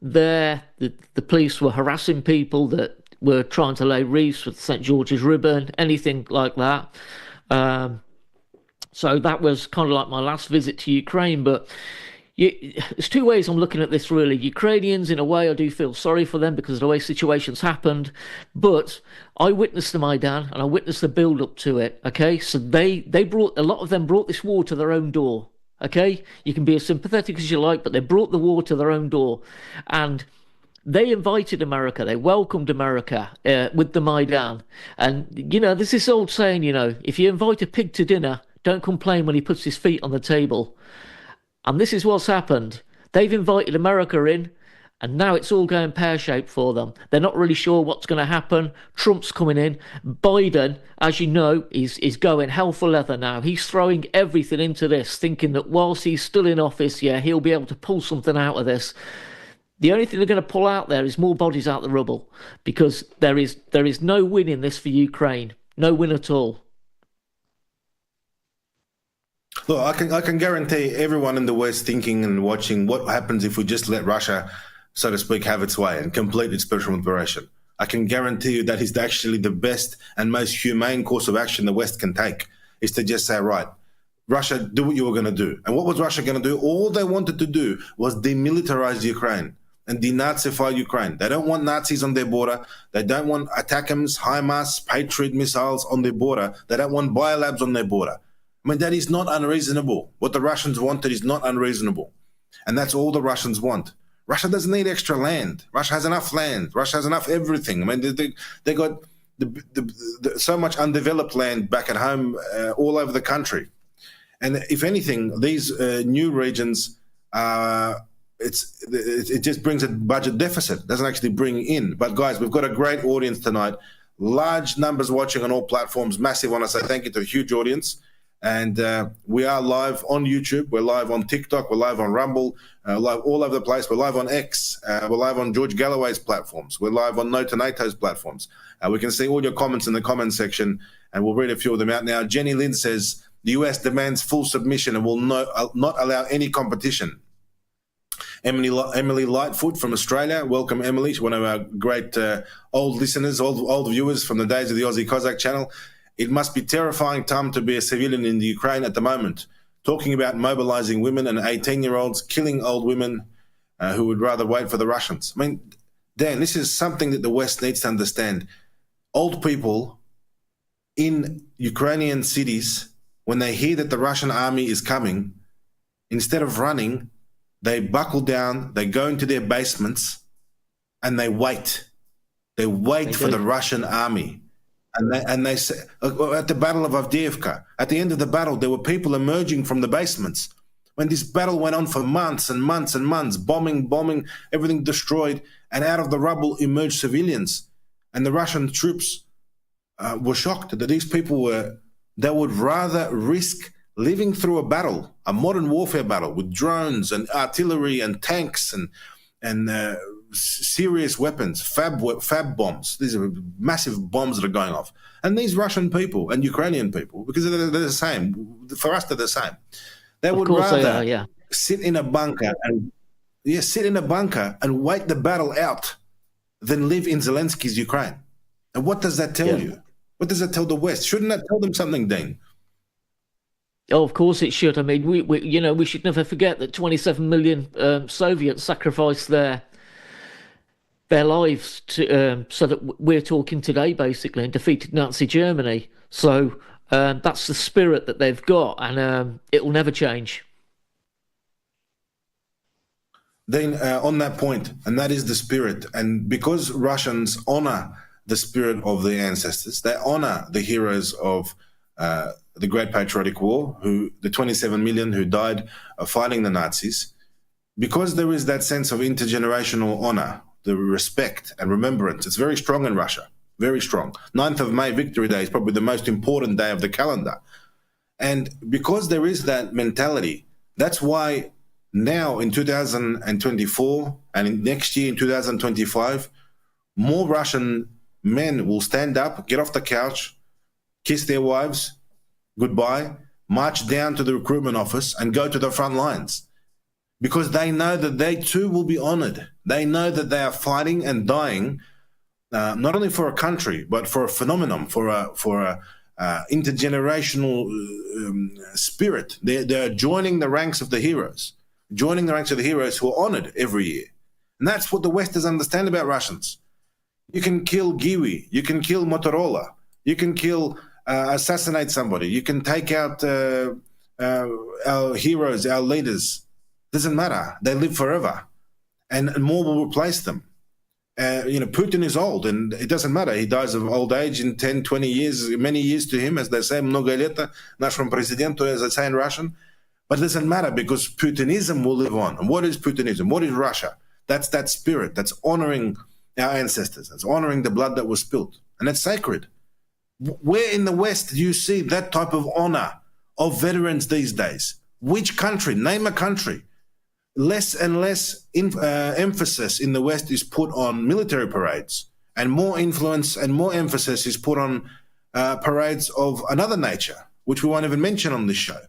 Speaker 5: There, the police were harassing people that were trying to lay wreaths with St. George's ribbon, anything like that. So that was kind of like my last visit to Ukraine. But there's two ways I'm looking at this, really. Ukrainians, in a way, I do feel sorry for them because of the way situations happened. But I witnessed the Maidan and I witnessed the build-up to it, okay? So they brought, a lot of them brought this war to their own door, okay? You can be as sympathetic as you like, but they brought the war to their own door. And they invited America, they welcomed America with the Maidan. And, there's this old saying, if you invite a pig to dinner, don't complain when he puts his feet on the table. And this is what's happened. They've invited America in, and now it's all going pear-shaped for them. They're not really sure what's going to happen. Trump's coming in. Biden, as you know, is going hell for leather now. He's throwing everything into this, thinking that whilst he's still in office, he'll be able to pull something out of this. The only thing they're going to pull out there is more bodies out the rubble, because there is no win in this for Ukraine. No win at all.
Speaker 1: Look, I can guarantee everyone in the West thinking and watching what happens if we just let Russia, so to speak, have its way and complete its spiritual liberation. I can guarantee you that is actually the best and most humane course of action the West can take, is to just say, right, Russia, do what you were going to do. And what was Russia going to do? All they wanted to do was demilitarize Ukraine and denazify Ukraine. They don't want Nazis on their border. They don't want ATACMS, HIMARS, Patriot missiles on their border. They don't want biolabs on their border. I mean, that is not unreasonable. What the Russians wanted is not unreasonable. And that's all the Russians want. Russia doesn't need extra land. Russia has enough land. Russia has enough everything. I mean, they got so much undeveloped land back at home all over the country. And if anything, these new regions, it just brings a budget deficit. It doesn't actually bring in. But guys, we've got a great audience tonight. Large numbers watching on all platforms. Massive. I want to say thank you to a huge audience. And we are live on YouTube. We're live on TikTok. We're live on Rumble. Live all over the place. We're live on X. We're live on George Galloway's platforms. We're live on NATO's platforms. We can see all your comments in the comment section, and we'll read a few of them out now. Jenny Lynn says, the US demands full submission and will not allow any competition. Emily Lightfoot from Australia. Welcome, Emily. She's one of our great old listeners, old viewers from the days of the Aussie Cossack channel. It must be terrifying time to be a civilian in the Ukraine at the moment. Talking about mobilizing women and 18-year-olds, killing old women who would rather wait for the Russians. I mean, Dan, this is something that the West needs to understand. Old people in Ukrainian cities, when they hear that the Russian army is coming, instead of running, they buckle down, they go into their basements, and they wait. They wait for the Russian army. And they say, at the Battle of Avdiivka, at the end of the battle, there were people emerging from the basements. when this battle went on for months and months and months, bombing, everything destroyed, and out of the rubble emerged civilians. And the Russian troops were shocked that these people they would rather risk living through a battle, a modern warfare battle with drones and artillery and tanks and serious weapons, fab bombs. These are massive bombs that are going off. And these Russian people and Ukrainian people, because they're the same, for us they're the same. They would rather sit in a bunker and wait the battle out than live in Zelensky's Ukraine. And what does that tell you? What does that tell the West? Shouldn't that tell them something, Dean?
Speaker 5: Oh, of course it should. I mean, we should never forget that 27 million Soviets sacrificed their lives to so that we're talking today, basically, and defeated Nazi Germany. So that's the spirit that they've got, and it will never change.
Speaker 1: Then on that point, and that is the spirit, and because Russians honor the spirit of their ancestors, they honor the heroes of the Great Patriotic War, the 27 million who died fighting the Nazis, because there is that sense of intergenerational honor, the respect and remembrance. It's very strong in Russia, very strong. 9th of May, Victory Day, is probably the most important day of the calendar. And because there is that mentality, that's why now in 2024 and next year in 2025, more Russian men will stand up, get off the couch, kiss their wives goodbye, march down to the recruitment office and go to the front lines, because they know that they too will be honored. They know that they are fighting and dying, not only for a country, but for a phenomenon, for a intergenerational spirit. They are joining the ranks of the heroes, who are honored every year. And that's what the Westerners understand about Russians. You can kill Giwi, you can kill Motorola, you can assassinate somebody, you can take out our heroes, our leaders. Doesn't matter. They live forever, and more will replace them. Putin is old, and it doesn't matter. He dies of old age in 10, 20 years, many years to him, as they say, много лет нашему президенту, as they say in Russian. But it doesn't matter, because Putinism will live on. And what is Putinism? What is Russia? That's that spirit. That's honoring our ancestors. That's honoring the blood that was spilled. And it's sacred. Where in the West do you see that type of honor of veterans these days? Which country? Name a country. Less and less emphasis in the West is put on military parades, and more influence and more emphasis is put on parades of another nature, which we won't even mention on this show.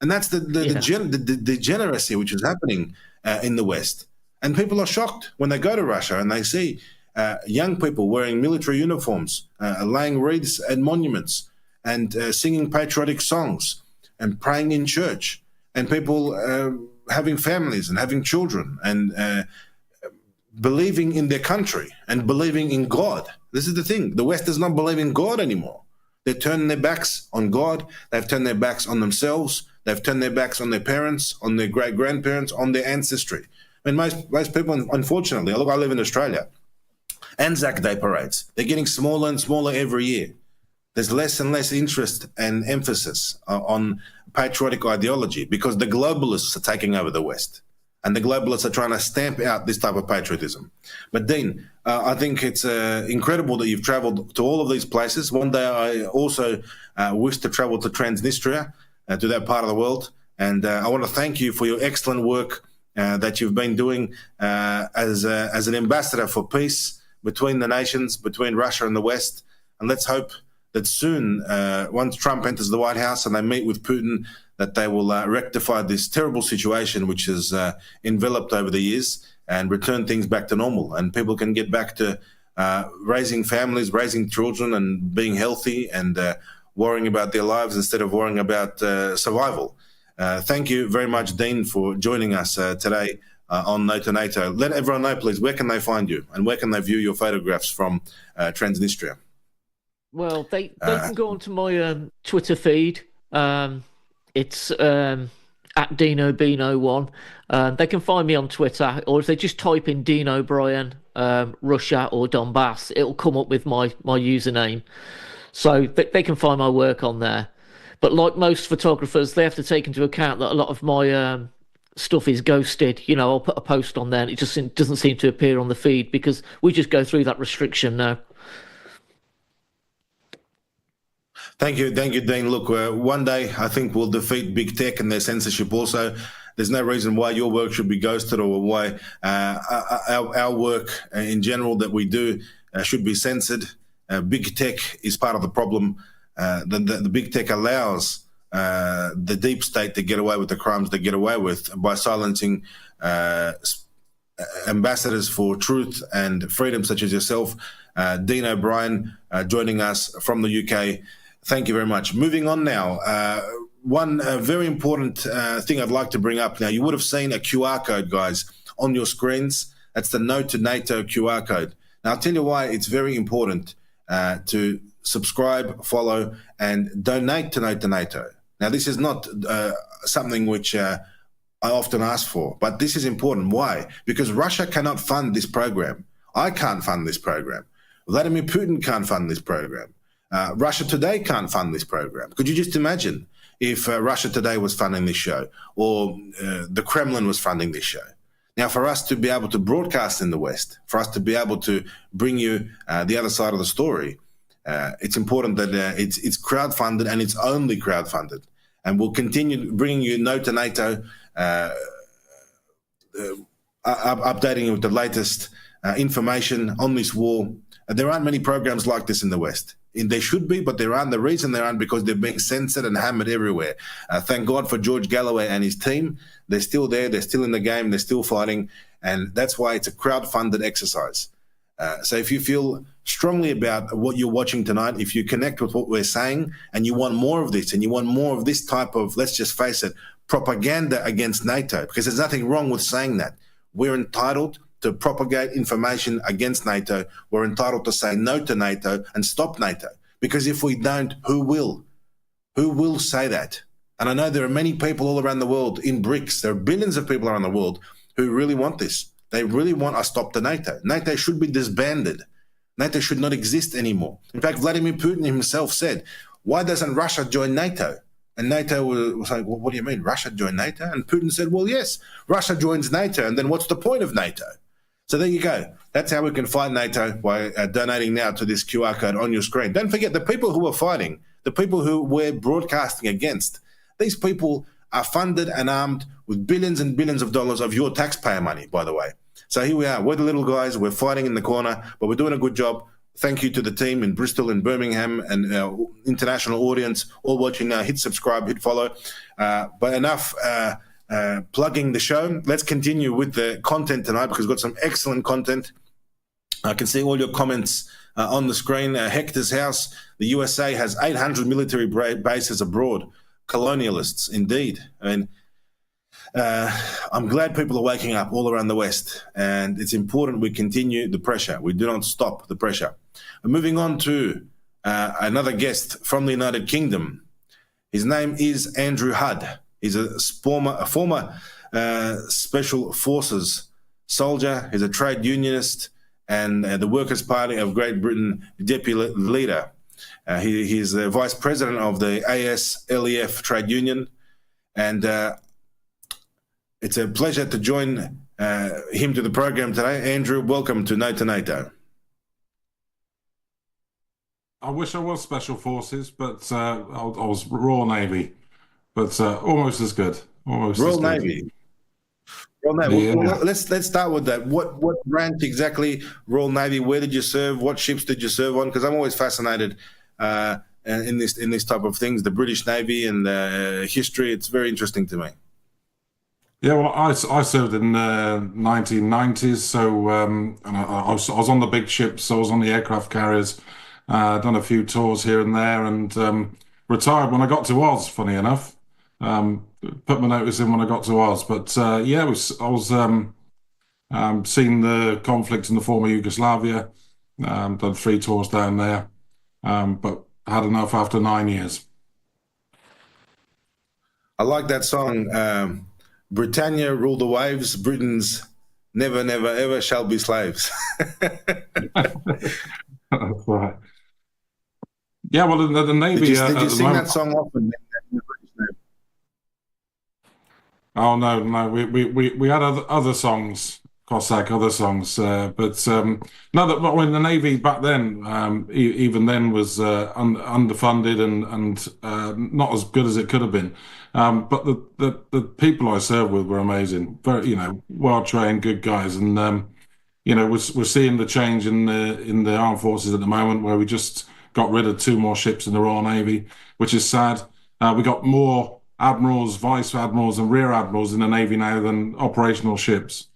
Speaker 1: And that's the degeneracy which is happening in the West. And people are shocked when they go to Russia and they see young people wearing military uniforms, laying wreaths at monuments, and singing patriotic songs and praying in church, and people having families and having children and believing in their country and believing in God. This is the thing. The West does not believe in God anymore. They're turning their backs on God. They've turned their backs on themselves. They've turned their backs on their parents, on their great-grandparents, on their ancestry. I mean, most people, unfortunately, look, I live in Australia. Anzac Day parades, they're getting smaller and smaller every year. There's less and less interest and emphasis on patriotic ideology, because the globalists are taking over the West, and the globalists are trying to stamp out this type of patriotism. But Dean, I think it's incredible that you've traveled to all of these places. One day I also wish to travel to Transnistria, to that part of the world. And I want to thank you for your excellent work that you've been doing as an ambassador for peace between the nations, between Russia and the West. And let's hope that soon, once Trump enters the White House and they meet with Putin, that they will rectify this terrible situation which has enveloped over the years, and return things back to normal, and people can get back to raising families, raising children, and being healthy, and worrying about their lives instead of worrying about survival. Thank you very much, Dean, for joining us today on NATO. Let everyone know, please, where can they find you, and where can they view your photographs from Transnistria?
Speaker 5: Well, they can go onto my Twitter feed. It's at DinoBino1. They can find me on Twitter, or if they just type in Dean O'Brien, Russia or Donbass, it'll come up with my username. So they can find my work on there. But like most photographers, they have to take into account that a lot of my stuff is ghosted. You know, I'll put a post on there and it just doesn't seem to appear on the feed because we just go through that restriction now.
Speaker 1: Thank you, Dean. Look, one day I think we'll defeat big tech and their censorship also. There's no reason why your work should be ghosted or why our work in general that we do should be censored. Big tech is part of the problem. The big tech allows the deep state to get away with the crimes they get away with by silencing ambassadors for truth and freedom such as yourself. Dean O'Brien joining us from the UK. Thank you very much. Moving on now. One very important thing I'd like to bring up now. You would have seen a QR code, guys, on your screens. That's the No to NATO QR code. Now, I'll tell you why it's very important to subscribe, follow, and donate to No to NATO. Now, this is not something which I often ask for, but this is important. Why? Because Russia cannot fund this program. I can't fund this program. Vladimir Putin can't fund this program. Russia Today can't fund this program. Could you just imagine if Russia Today was funding this show or the Kremlin was funding this show? Now, for us to be able to broadcast in the West, for us to be able to bring you the other side of the story, it's important that it's crowdfunded and it's only crowdfunded. And we'll continue bringing you No to NATO, updating you with the latest information on this war. There aren't many programs like this in the West. There should be, but there aren't. The reason there aren't because they're being censored and hammered everywhere. Thank God for George Galloway and his team. They're still there. They're still in the game. They're still fighting. And that's why it's a crowd-funded exercise. So if you feel strongly about what you're watching tonight, if you connect with what we're saying and you want more of this and you want more of this type of, let's just face it, propaganda against NATO, because there's nothing wrong with saying that. We're entitled to propagate information against NATO. We're entitled to say no to NATO and stop NATO. Because if we don't, who will? Who will say that? And I know there are many people all around the world in BRICS. There are billions of people around the world who really want this. They really want a stop to NATO. NATO should be disbanded. NATO should not exist anymore. In fact, Vladimir Putin himself said, why doesn't Russia join NATO? And NATO was like, well, what do you mean, Russia join NATO? And Putin said, well, yes, Russia joins NATO. And then what's the point of NATO? So there you go. That's how we can fight NATO, by donating now to this QR code on your screen. Don't forget, the people who are fighting, the people who we're broadcasting against, these people are funded and armed with billions and billions of dollars of your taxpayer money, by the way. So here we are. We're the little guys. We're fighting in the corner, but we're doing a good job. Thank you to the team in Bristol and Birmingham and our international audience all watching now. Hit subscribe, hit follow. But enough plugging the show. Let's continue with the content tonight because we've got some excellent content. I can see all your comments on the screen. Hector's house. The USA has 800 military bases abroad. Colonialists, indeed. I mean, I'm glad people are waking up all around the West, and it's important we continue the pressure. We do not stop the pressure. Moving on to another guest from the United Kingdom. His name is Andrew Hudd. He's a former Special Forces soldier. He's a trade unionist and the Workers' Party of Great Britain deputy leader. He's the vice president of the ASLEF trade union. And it's a pleasure to join him to the program today. Andrew, welcome to No to NATO.
Speaker 6: I wish I was Special Forces, but I was Royal Navy. But almost as good.
Speaker 1: Royal Navy. Royal Navy. Yeah. Well, let's start with that. What rank exactly, Royal Navy? Where did you serve? What ships did you serve on? Because I'm always fascinated in this type of things, the British Navy and history. It's very interesting to me.
Speaker 6: Yeah, well, I served in the 1990s, so and I was on the big ships. I was on the aircraft carriers. Done a few tours here and there, and retired when I got to Oz. Funny enough. Put my notice in when I got to Oz, but yeah, I was seen the conflict in the former Yugoslavia, done 3 tours down there, but had enough after 9 years.
Speaker 1: I like that song, Britannia rule the waves, Britons never, never, ever shall be slaves.
Speaker 6: That's right. Yeah, well, the Navy...
Speaker 1: Did you sing that song often?
Speaker 6: Oh no, we had other songs, Cossack, other songs, but no, that when the Navy back then, even then was underfunded and not as good as it could have been. But the people I served with were amazing, very well trained, good guys, and we're seeing the change in the armed forces at the moment, where we just got rid of two more ships in the Royal Navy, which is sad. We got more admirals, vice admirals, and rear admirals in the Navy now than operational ships.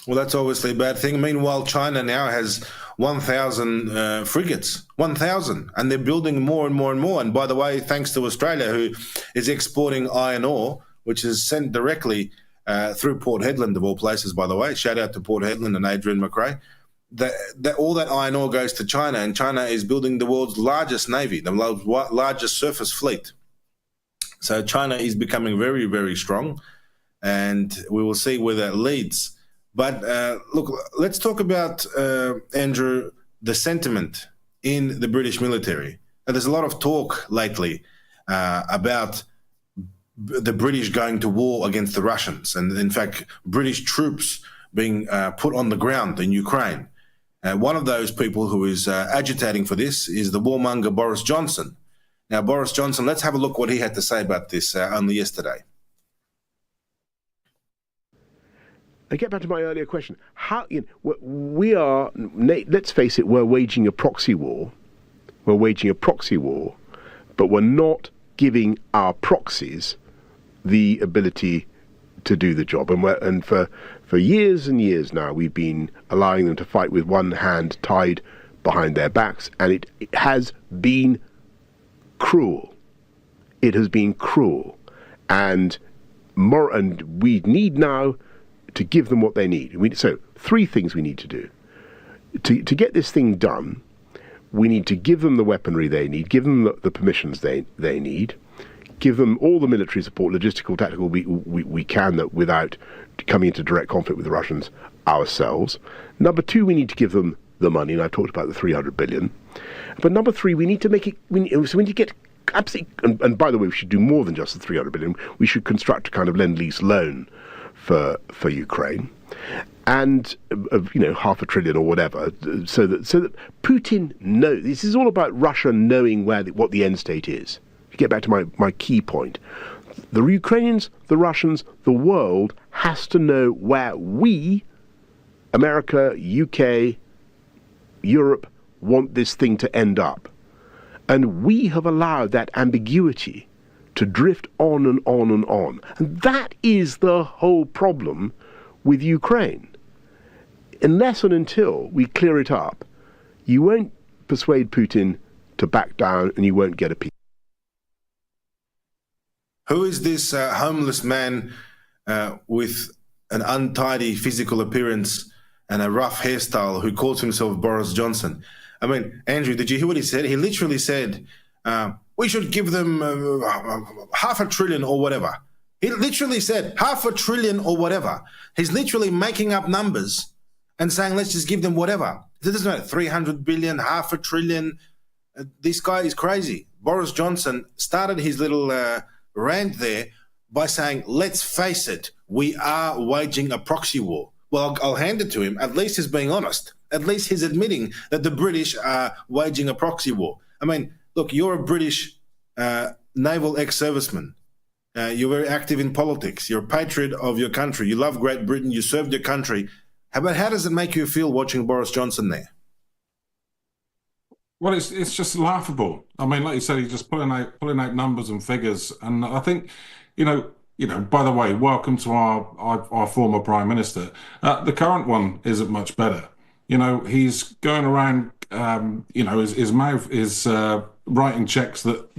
Speaker 1: Well, that's obviously a bad thing. Meanwhile, China now has 1,000 frigates, 1,000, and they're building more and more and more. And by the way, thanks to Australia, who is exporting iron ore, which is sent directly through Port Hedland, of all places, by the way. Shout out to Port Hedland and Adrian McRae. All that iron ore goes to China, and China is building the world's largest navy, the largest surface fleet. So China is becoming very, very strong, and we will see where that leads. But look, let's talk about, Andrew, the sentiment in the British military. There's a lot of talk lately about the British going to war against the Russians, and in fact, British troops being put on the ground in Ukraine. One of those people who is agitating for this is the warmonger Boris Johnson. Now, Boris Johnson, let's have a look what he had to say about this only yesterday.
Speaker 7: I get back to my earlier question. We are, let's face it, we're waging a proxy war. We're waging a proxy war, but we're not giving our proxies the ability to do the job. And for years and years now, we've been allowing them to fight with one hand tied behind their backs, and it has been cruel. It has been cruel, and we need now to give them what they need. So 3 things we need to do. To get this thing done, we need to give them the weaponry they need, give them the permissions they need, give them all the military support, logistical, tactical, we can, that without coming into direct conflict with the Russians ourselves. Number 2, we need to give them the money, and I've talked about the 300 billion. But number 3, we need to make it, so we need to get absolutely, and by the way, we should do more than just the 300 billion. We should construct a kind of lend-lease loan for Ukraine, and $500 billion or whatever, so that Putin knows. This is all about Russia knowing what the end state is. To get back to my key point, the Ukrainians, the Russians, the world has to know where we, America, UK, Europe, want this thing to end up, and we have allowed that ambiguity to drift on and on and on. And that is the whole problem with Ukraine. Unless and until we clear it up, you won't persuade Putin to back down, and you won't get a peace.
Speaker 1: Who is this homeless man with an untidy physical appearance and a rough hairstyle who calls himself Boris Johnson? I mean, Andrew, did you hear what he said? He literally said, we should give them $500 billion or whatever. He literally said $500 billion or whatever. He's literally making up numbers and saying, let's just give them whatever. It doesn't matter, 300 billion, $500 billion. This guy is crazy. Boris Johnson started his little rant there by saying, let's face it, we are waging a proxy war. Well, I'll hand it to him. At least he's being honest. At least he's admitting that the British are waging a proxy war. I mean, look, you're a British naval ex-serviceman. You're very active in politics. You're a patriot of your country. You love Great Britain. You served your country. How does it make you feel watching Boris Johnson there?
Speaker 6: Well, it's just laughable. I mean, like you said, he's just pulling out numbers and figures. And I think, by the way, welcome to our former Prime Minister. The current one isn't much better. He's going around, his mouth is writing checks that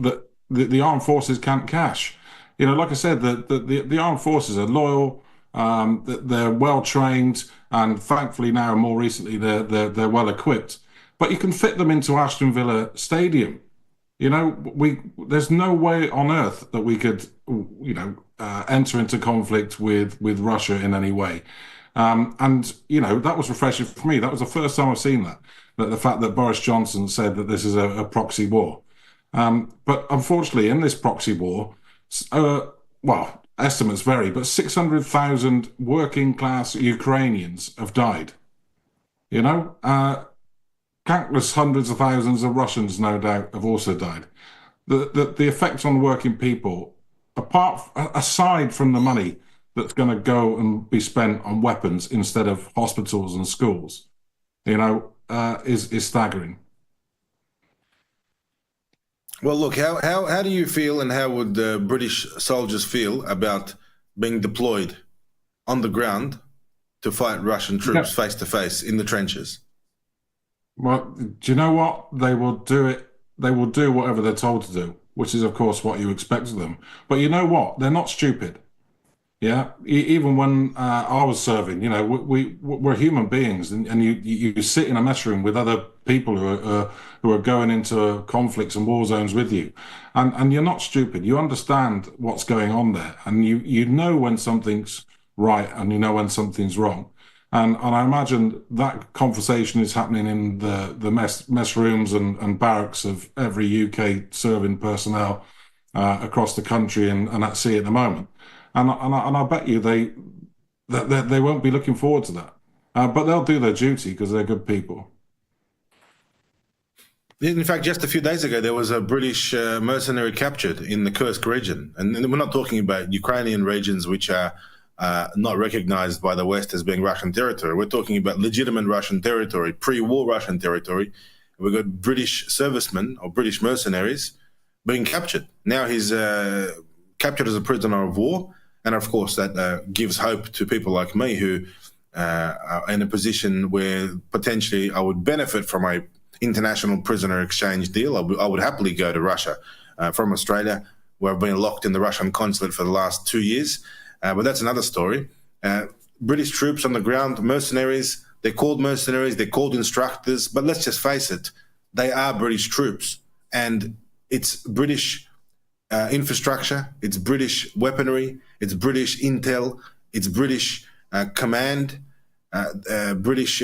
Speaker 6: the armed forces can't cash. Like I said, the armed forces are loyal, they're well trained, and thankfully now, more recently, they're well equipped. But you can fit them into Aston Villa Stadium. There's no way on earth that we could, enter into conflict with Russia in any way. That was refreshing for me. That was the first time I've seen that the fact that Boris Johnson said that this is a proxy war. But unfortunately, in this proxy war, Well, estimates vary, but 600,000 working class Ukrainians have died. You know, countless hundreds of thousands of Russians, no doubt, have also died. The effect on working people, aside from the money that's going to go and be spent on weapons instead of hospitals and schools, is staggering.
Speaker 1: Well, look, how do you feel, and how would British soldiers feel about being deployed on the ground to fight Russian troops face to face in the trenches?
Speaker 6: Well, do you know what? They will do it. They will do whatever they're told to do, which is, of course, what you expect of them. But you know what? They're not stupid. Yeah, even when I was serving, we're human beings, and you sit in a mess room with other people who are going into conflicts and war zones with you, and you're not stupid. You understand what's going on there, and you know when something's right, and you know when something's wrong, and I imagine that conversation is happening in the mess rooms and barracks of every UK serving personnel across the country and at sea at the moment. And I bet you they won't be looking forward to that. But they'll do their duty because they're good people.
Speaker 1: In fact, just a few days ago, there was a British mercenary captured in the Kursk region. And we're not talking about Ukrainian regions which are not recognized by the West as being Russian territory. We're talking about legitimate Russian territory, pre-war Russian territory. We've got British servicemen or British mercenaries being captured. Now he's captured as a prisoner of war. And of course, that gives hope to people like me who are in a position where potentially I would benefit from a international prisoner exchange deal. I would happily go to Russia from Australia, where I've been locked in the Russian consulate for the last 2 years. But that's another story. British troops on the ground, mercenaries, they're called instructors, but let's just face it, they are British troops. And it's British infrastructure, it's British weaponry, it's British intel, it's British command, British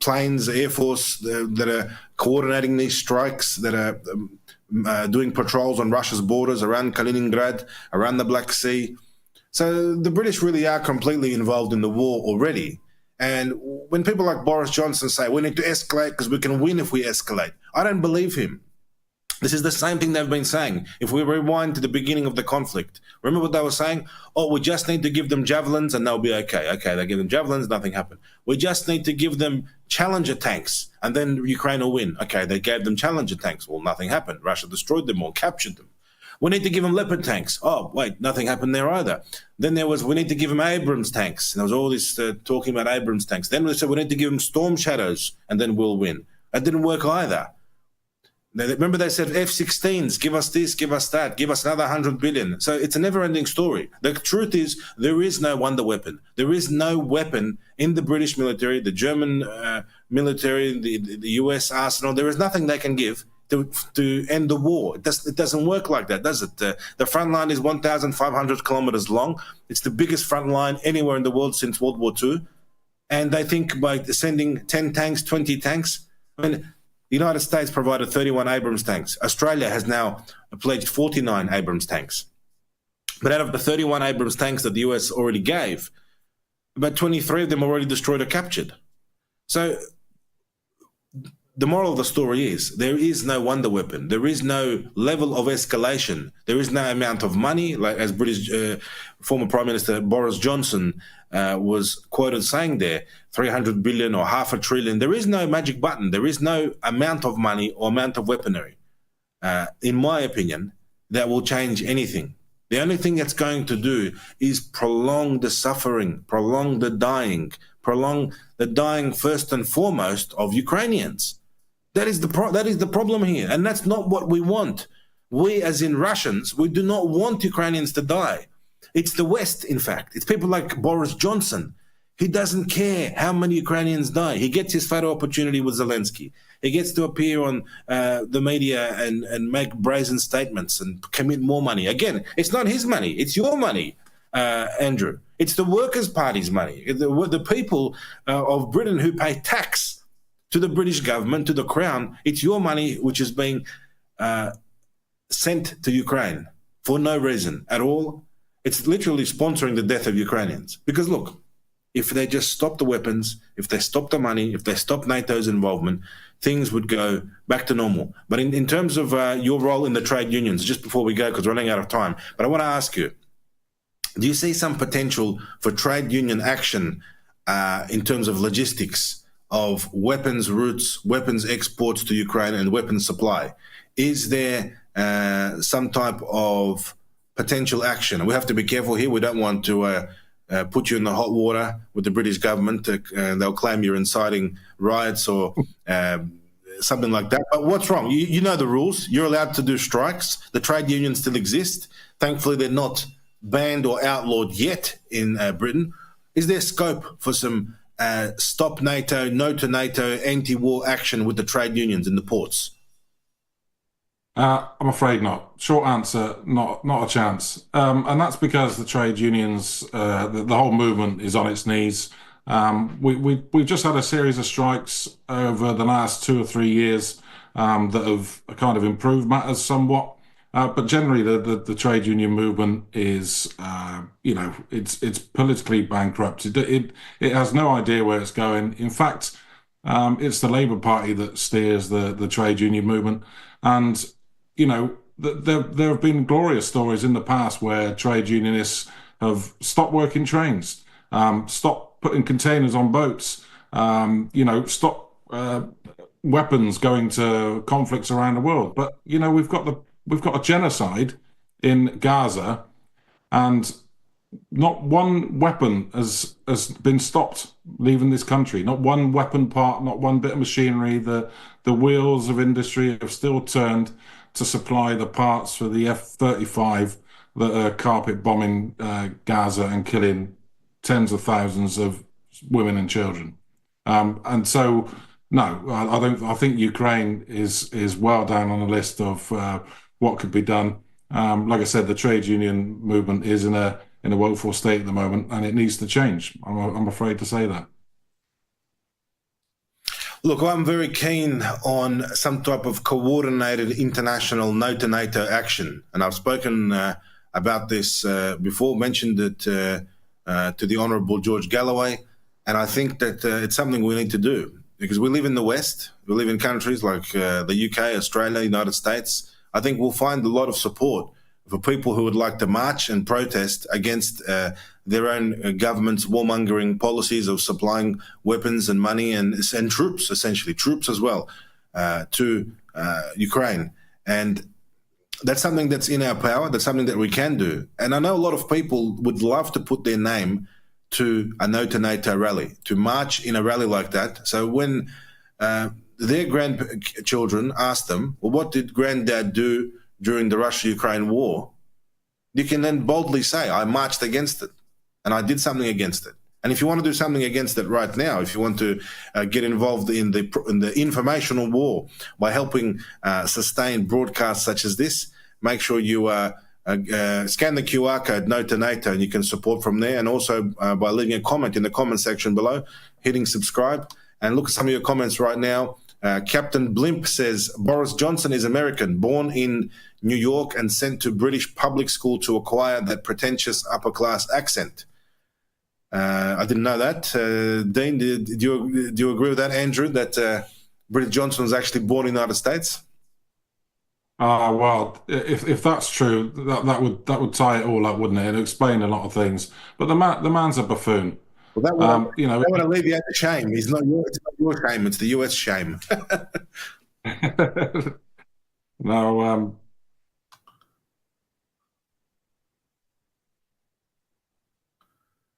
Speaker 1: planes, Air Force that are coordinating these strikes, that are doing patrols on Russia's borders around Kaliningrad, around the Black Sea. So the British really are completely involved in the war already. And when people like Boris Johnson say, we need to escalate because we can win if we escalate, I don't believe him. This is the same thing they've been saying. If we rewind to the beginning of the conflict, remember what they were saying? Oh, we just need to give them javelins and they'll be okay. Okay, they give them javelins, nothing happened. We just need to give them Challenger tanks and then Ukraine will win. Okay, they gave them Challenger tanks. Well, nothing happened. Russia destroyed them or captured them. We need to give them Leopard tanks. Oh, wait, nothing happened there either. Then there was, we need to give them Abrams tanks. And there was all this talking about Abrams tanks. Then we said we need to give them Storm Shadows and then we'll win. That didn't work either. Remember they said F-16s, give us this, give us that, give us another 100 billion. So it's a never-ending story. The truth is there is no wonder weapon. There is no weapon in the British military, the German military, the US arsenal. There is nothing they can give to end the war. It doesn't work like that, does it? The front line is 1,500 kilometers long. It's the biggest front line anywhere in the world since World War II. And they think by sending 10 tanks, 20 tanks, I mean, the United States provided 31 Abrams tanks. Australia has now pledged 49 Abrams tanks. But out of the 31 Abrams tanks that the US already gave, about 23 of them already destroyed or captured. So the moral of the story is there is no wonder weapon. There is no level of escalation. There is no amount of money, like as British former Prime Minister Boris Johnson was quoted saying there, 300 billion or $500 billion. There is no magic button. There is no amount of money or amount of weaponry, in my opinion, that will change anything. The only thing that's going to do is prolong the suffering, prolong the dying first and foremost of Ukrainians. That is the problem here. And that's not what we want. We, as in Russians, we do not want Ukrainians to die. It's the West, in fact. It's people like Boris Johnson. He doesn't care how many Ukrainians die. He gets his photo opportunity with Zelensky. He gets to appear on the media and make brazen statements and commit more money. Again, it's not his money. It's your money, Andrew. It's the Workers' Party's money. The people of Britain who pay tax to the British government, to the Crown, it's your money which is being sent to Ukraine. for no reason at all. It's literally sponsoring the death of Ukrainians. Because look, if they just stop the weapons, if they stop the money, if they stop NATO's involvement, things would go back to normal. But in terms of your role in the trade unions, just before we go, because we're running out of time, but I want to ask you, do you see some potential for trade union action in terms of logistics of weapons routes, weapons exports to Ukraine and weapons supply? Is there some type of potential action? And we have to be careful here. We don't want to put you in the hot water with the British government. They'll claim you're inciting riots or something like that. But what's wrong? You know the rules. You're allowed to do strikes. The trade unions still exist. Thankfully, they're not banned or outlawed yet in Britain. Is there scope for some stop NATO, no to NATO, anti-war action with the trade unions in the ports?
Speaker 6: I'm afraid not. Short answer, not a chance. And that's because the trade unions, the whole movement is on its knees. We've just had a series of strikes over the last 2 or 3 years that have kind of improved matters somewhat. But generally, the trade union movement is, it's politically bankrupt. It has no idea where it's going. In fact, it's the Labour Party that steers the trade union movement. And there have been glorious stories in the past where trade unionists have stopped working trains, stopped putting containers on boats, stopped weapons going to conflicts around the world. But we've got a genocide in Gaza, and not one weapon has been stopped leaving this country. Not one weapon part, not one bit of machinery. The wheels of industry have still turned to supply the parts for the F-35 that are carpet bombing Gaza and killing tens of thousands of women and children. And so, no, I think Ukraine is well down on the list of what could be done. Like I said, the trade union movement is in a woeful state at the moment, and it needs to change. I'm afraid to say that.
Speaker 1: Look, I'm very keen on some type of coordinated international no to NATO action. And I've spoken about this before, mentioned it to the Honourable George Galloway. And I think that it's something we need to do because we live in the West. We live in countries like the UK, Australia, United States. I think we'll find a lot of support for people who would like to march and protest against their own government's warmongering policies of supplying weapons and money and troops, essentially, troops as well, to Ukraine. And that's something that's in our power. That's something that we can do. And I know a lot of people would love to put their name to a no to NATO rally, to march in a rally like that. So when their grandchildren ask them, well, what did granddad do during the Russia-Ukraine war? You can then boldly say, I marched against it and I did something against it. And if you want to do something against it right now, if you want to get involved in the informational war by helping sustain broadcasts such as this, make sure you scan the QR code No to NATO and you can support from there. And also by leaving a comment in the comment section below, hitting subscribe. And look at some of your comments right now. Captain Blimp says, Boris Johnson is American, born in New York and sent to British public school to acquire that pretentious upper-class accent. I didn't know that. Dean, do you agree with that, Andrew, that Boris Johnson was actually born in the United States?
Speaker 6: Well, if that's true, that would tie it all up, wouldn't it? It'd explain a lot of things. But the man's a buffoon.
Speaker 1: Well, that one, I want to leave you at the shame. It's not your shame. It's the US shame.
Speaker 6: No.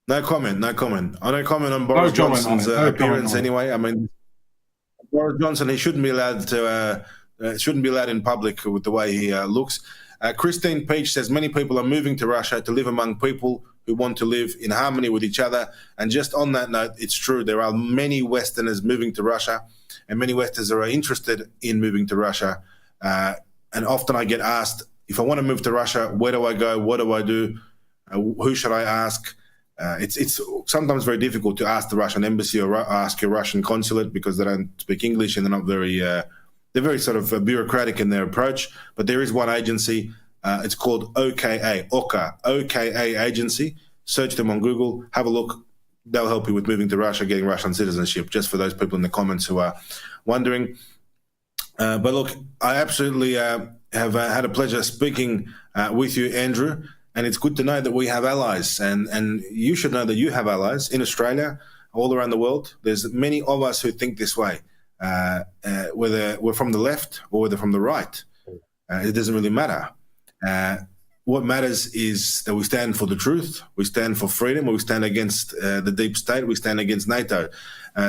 Speaker 1: No comment. I don't comment on Boris Johnson's appearance anyway. I mean, Boris Johnson, he shouldn't be allowed in public with the way he looks. Christine Peach says many people are moving to Russia to live among people who want to live in harmony with each other. And just on that note, it's true. There are many Westerners moving to Russia and many Westerners are interested in moving to Russia. And often I get asked, if I want to move to Russia, where do I go? What do I do? Who should I ask? It's sometimes very difficult to ask the Russian embassy or ask your Russian consulate because they don't speak English and they're not very, they're very sort of bureaucratic in their approach. But there is one agency It's called OKA Agency. Search them on Google, have a look. They'll help you with moving to Russia, getting Russian citizenship, just for those people in the comments who are wondering. But look, I absolutely have had a pleasure speaking with you, Andrew, and it's good to know that we have allies, and you should know that you have allies in Australia, all around the world. There's many of us who think this way, whether we're from the left or whether from the right. It doesn't really matter. What matters is that we stand for the truth, we stand for freedom, we stand against the deep state, we stand against Nato.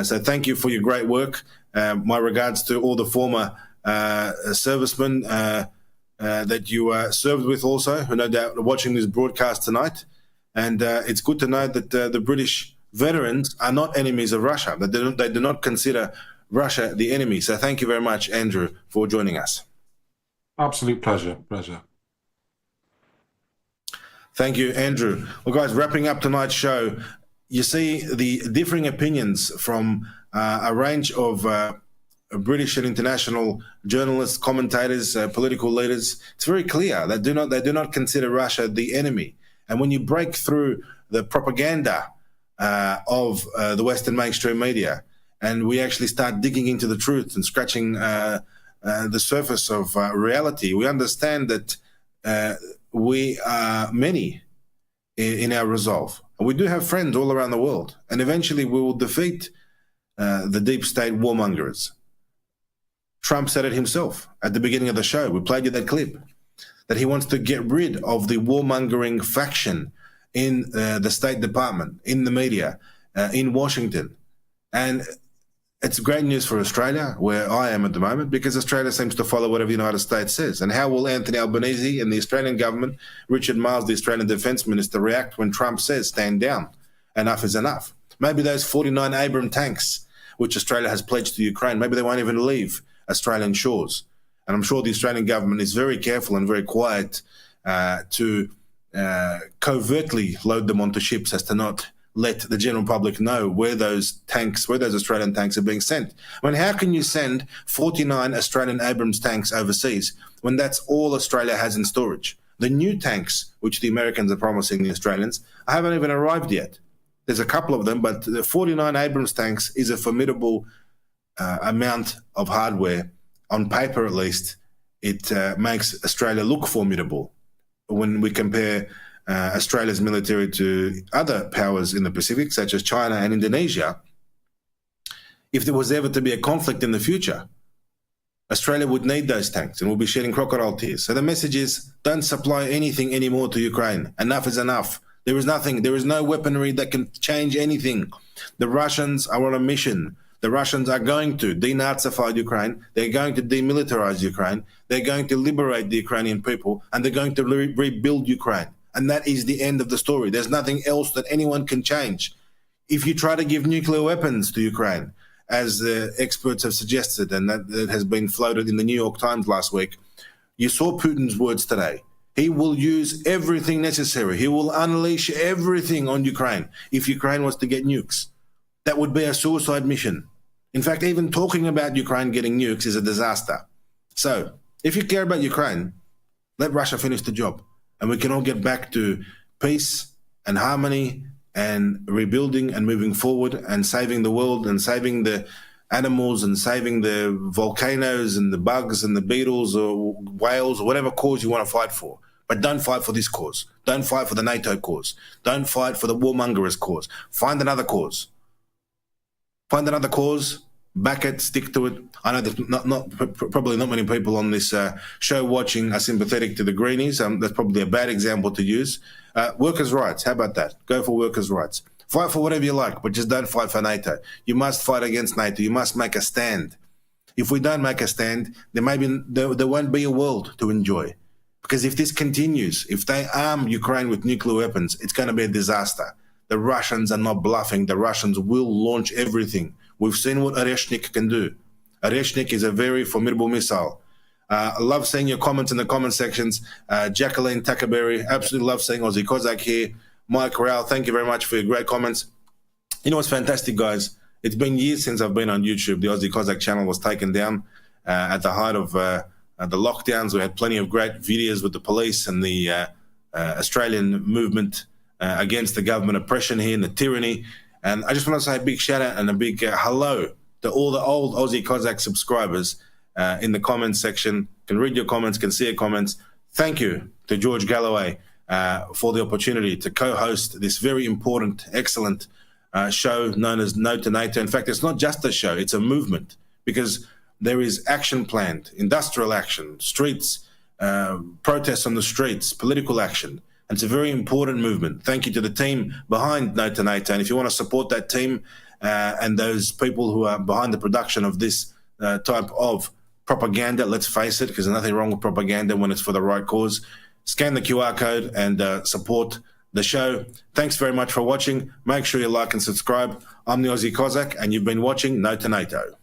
Speaker 1: So thank you for your great work. My regards to all the former servicemen that you served with also, who no doubt are watching this broadcast tonight. And it's good to know that the British veterans are not enemies of Russia, that they do not consider Russia the enemy. So thank you very much, Andrew, for joining us.
Speaker 6: Absolute pleasure.
Speaker 1: Thank you, Andrew. Well, guys, wrapping up tonight's show, you see the differing opinions from a range of British and international journalists, commentators, political leaders. It's very clear that they do not consider Russia the enemy. And when you break through the propaganda of the Western mainstream media, and we actually start digging into the truth and scratching the surface of reality, we understand that we are many in our resolve. And we do have friends all around the world. And eventually we will defeat the deep state warmongers. Trump said it himself at the beginning of the show. We played you that clip, that he wants to get rid of the warmongering faction in the State Department, in the media, in Washington. And it's great news for Australia, where I am at the moment, because Australia seems to follow whatever the United States says. And how will Anthony Albanese and the Australian government, Richard Marles, the Australian Defence Minister, react when Trump says, stand down, enough is enough? Maybe those 49 Abrams tanks, which Australia has pledged to Ukraine, maybe they won't even leave Australian shores. And I'm sure the Australian government is very careful and very quiet to covertly load them onto ships as to not let the general public know where those Australian tanks are being sent. I mean, how can you send 49 Australian Abrams tanks overseas when that's all Australia has in storage? The new tanks, which the Americans are promising the Australians, haven't even arrived yet. There's a couple of them, but the 49 Abrams tanks is a formidable amount of hardware. On paper, at least, it makes Australia look formidable when we compare Australia's military to other powers in the Pacific, such as China and Indonesia. If there was ever to be a conflict in the future, Australia would need those tanks and will be shedding crocodile tears. So the message is, don't supply anything anymore to Ukraine. Enough is enough. There is nothing. There is no weaponry that can change anything. The Russians are on a mission. The Russians are going to denazify Ukraine. They're going to demilitarize Ukraine. They're going to liberate the Ukrainian people, and they're going to rebuild Ukraine. And that is the end of the story. There's nothing else that anyone can change. If you try to give nuclear weapons to Ukraine, as the experts have suggested, and that has been floated in the New York Times last week, you saw Putin's words today. He will use everything necessary. He will unleash everything on Ukraine if Ukraine was to get nukes. That would be a suicide mission. In fact, even talking about Ukraine getting nukes is a disaster. So, if you care about Ukraine, let Russia finish the job. And we can all get back to peace and harmony and rebuilding and moving forward and saving the world and saving the animals and saving the volcanoes and the bugs and the beetles or whales or whatever cause you want to fight for. But don't fight for this cause. Don't fight for the NATO cause. Don't fight for the warmongers cause. Find another cause. Find another cause. Back it, stick to it. I know that probably not many people on this show watching are sympathetic to the Greenies. That's probably a bad example to use. Workers' rights, how about that? Go for workers' rights. Fight for whatever you like, but just don't fight for NATO. You must fight against NATO. You must make a stand. If we don't make a stand, there won't be a world to enjoy. Because if this continues, if they arm Ukraine with nuclear weapons, it's going to be a disaster. The Russians are not bluffing. The Russians will launch everything. We've seen what Oreshnik can do. Oreshnik is a very formidable missile. I love seeing your comments in the comment sections. Jacqueline Tackerberry, absolutely love seeing Aussie Cossack here. Mike Rao, thank you very much for your great comments. You know what's fantastic, guys? It's been years since I've been on YouTube. The Aussie Cossack channel was taken down at the height of the lockdowns. We had plenty of great videos with the police and the Australian movement against the government oppression here and the tyranny. And I just want to say a big shout out and a big hello to all the old Aussie Cossack subscribers in the comments section. Can read your comments, can see your comments. Thank you to George Galloway for the opportunity to co-host this very important, excellent show known as No to NATO. In fact, it's not just a show, it's a movement, because there is action planned, industrial action, streets, protests on the streets, political action. And it's a very important movement. Thank you to the team behind No to NATO. And if you want to support that team and those people who are behind the production of this type of propaganda, let's face it, because there's nothing wrong with propaganda when it's for the right cause, scan the QR code and support the show. Thanks very much for watching. Make sure you like and subscribe. I'm the Aussie Cossack, and you've been watching No to NATO.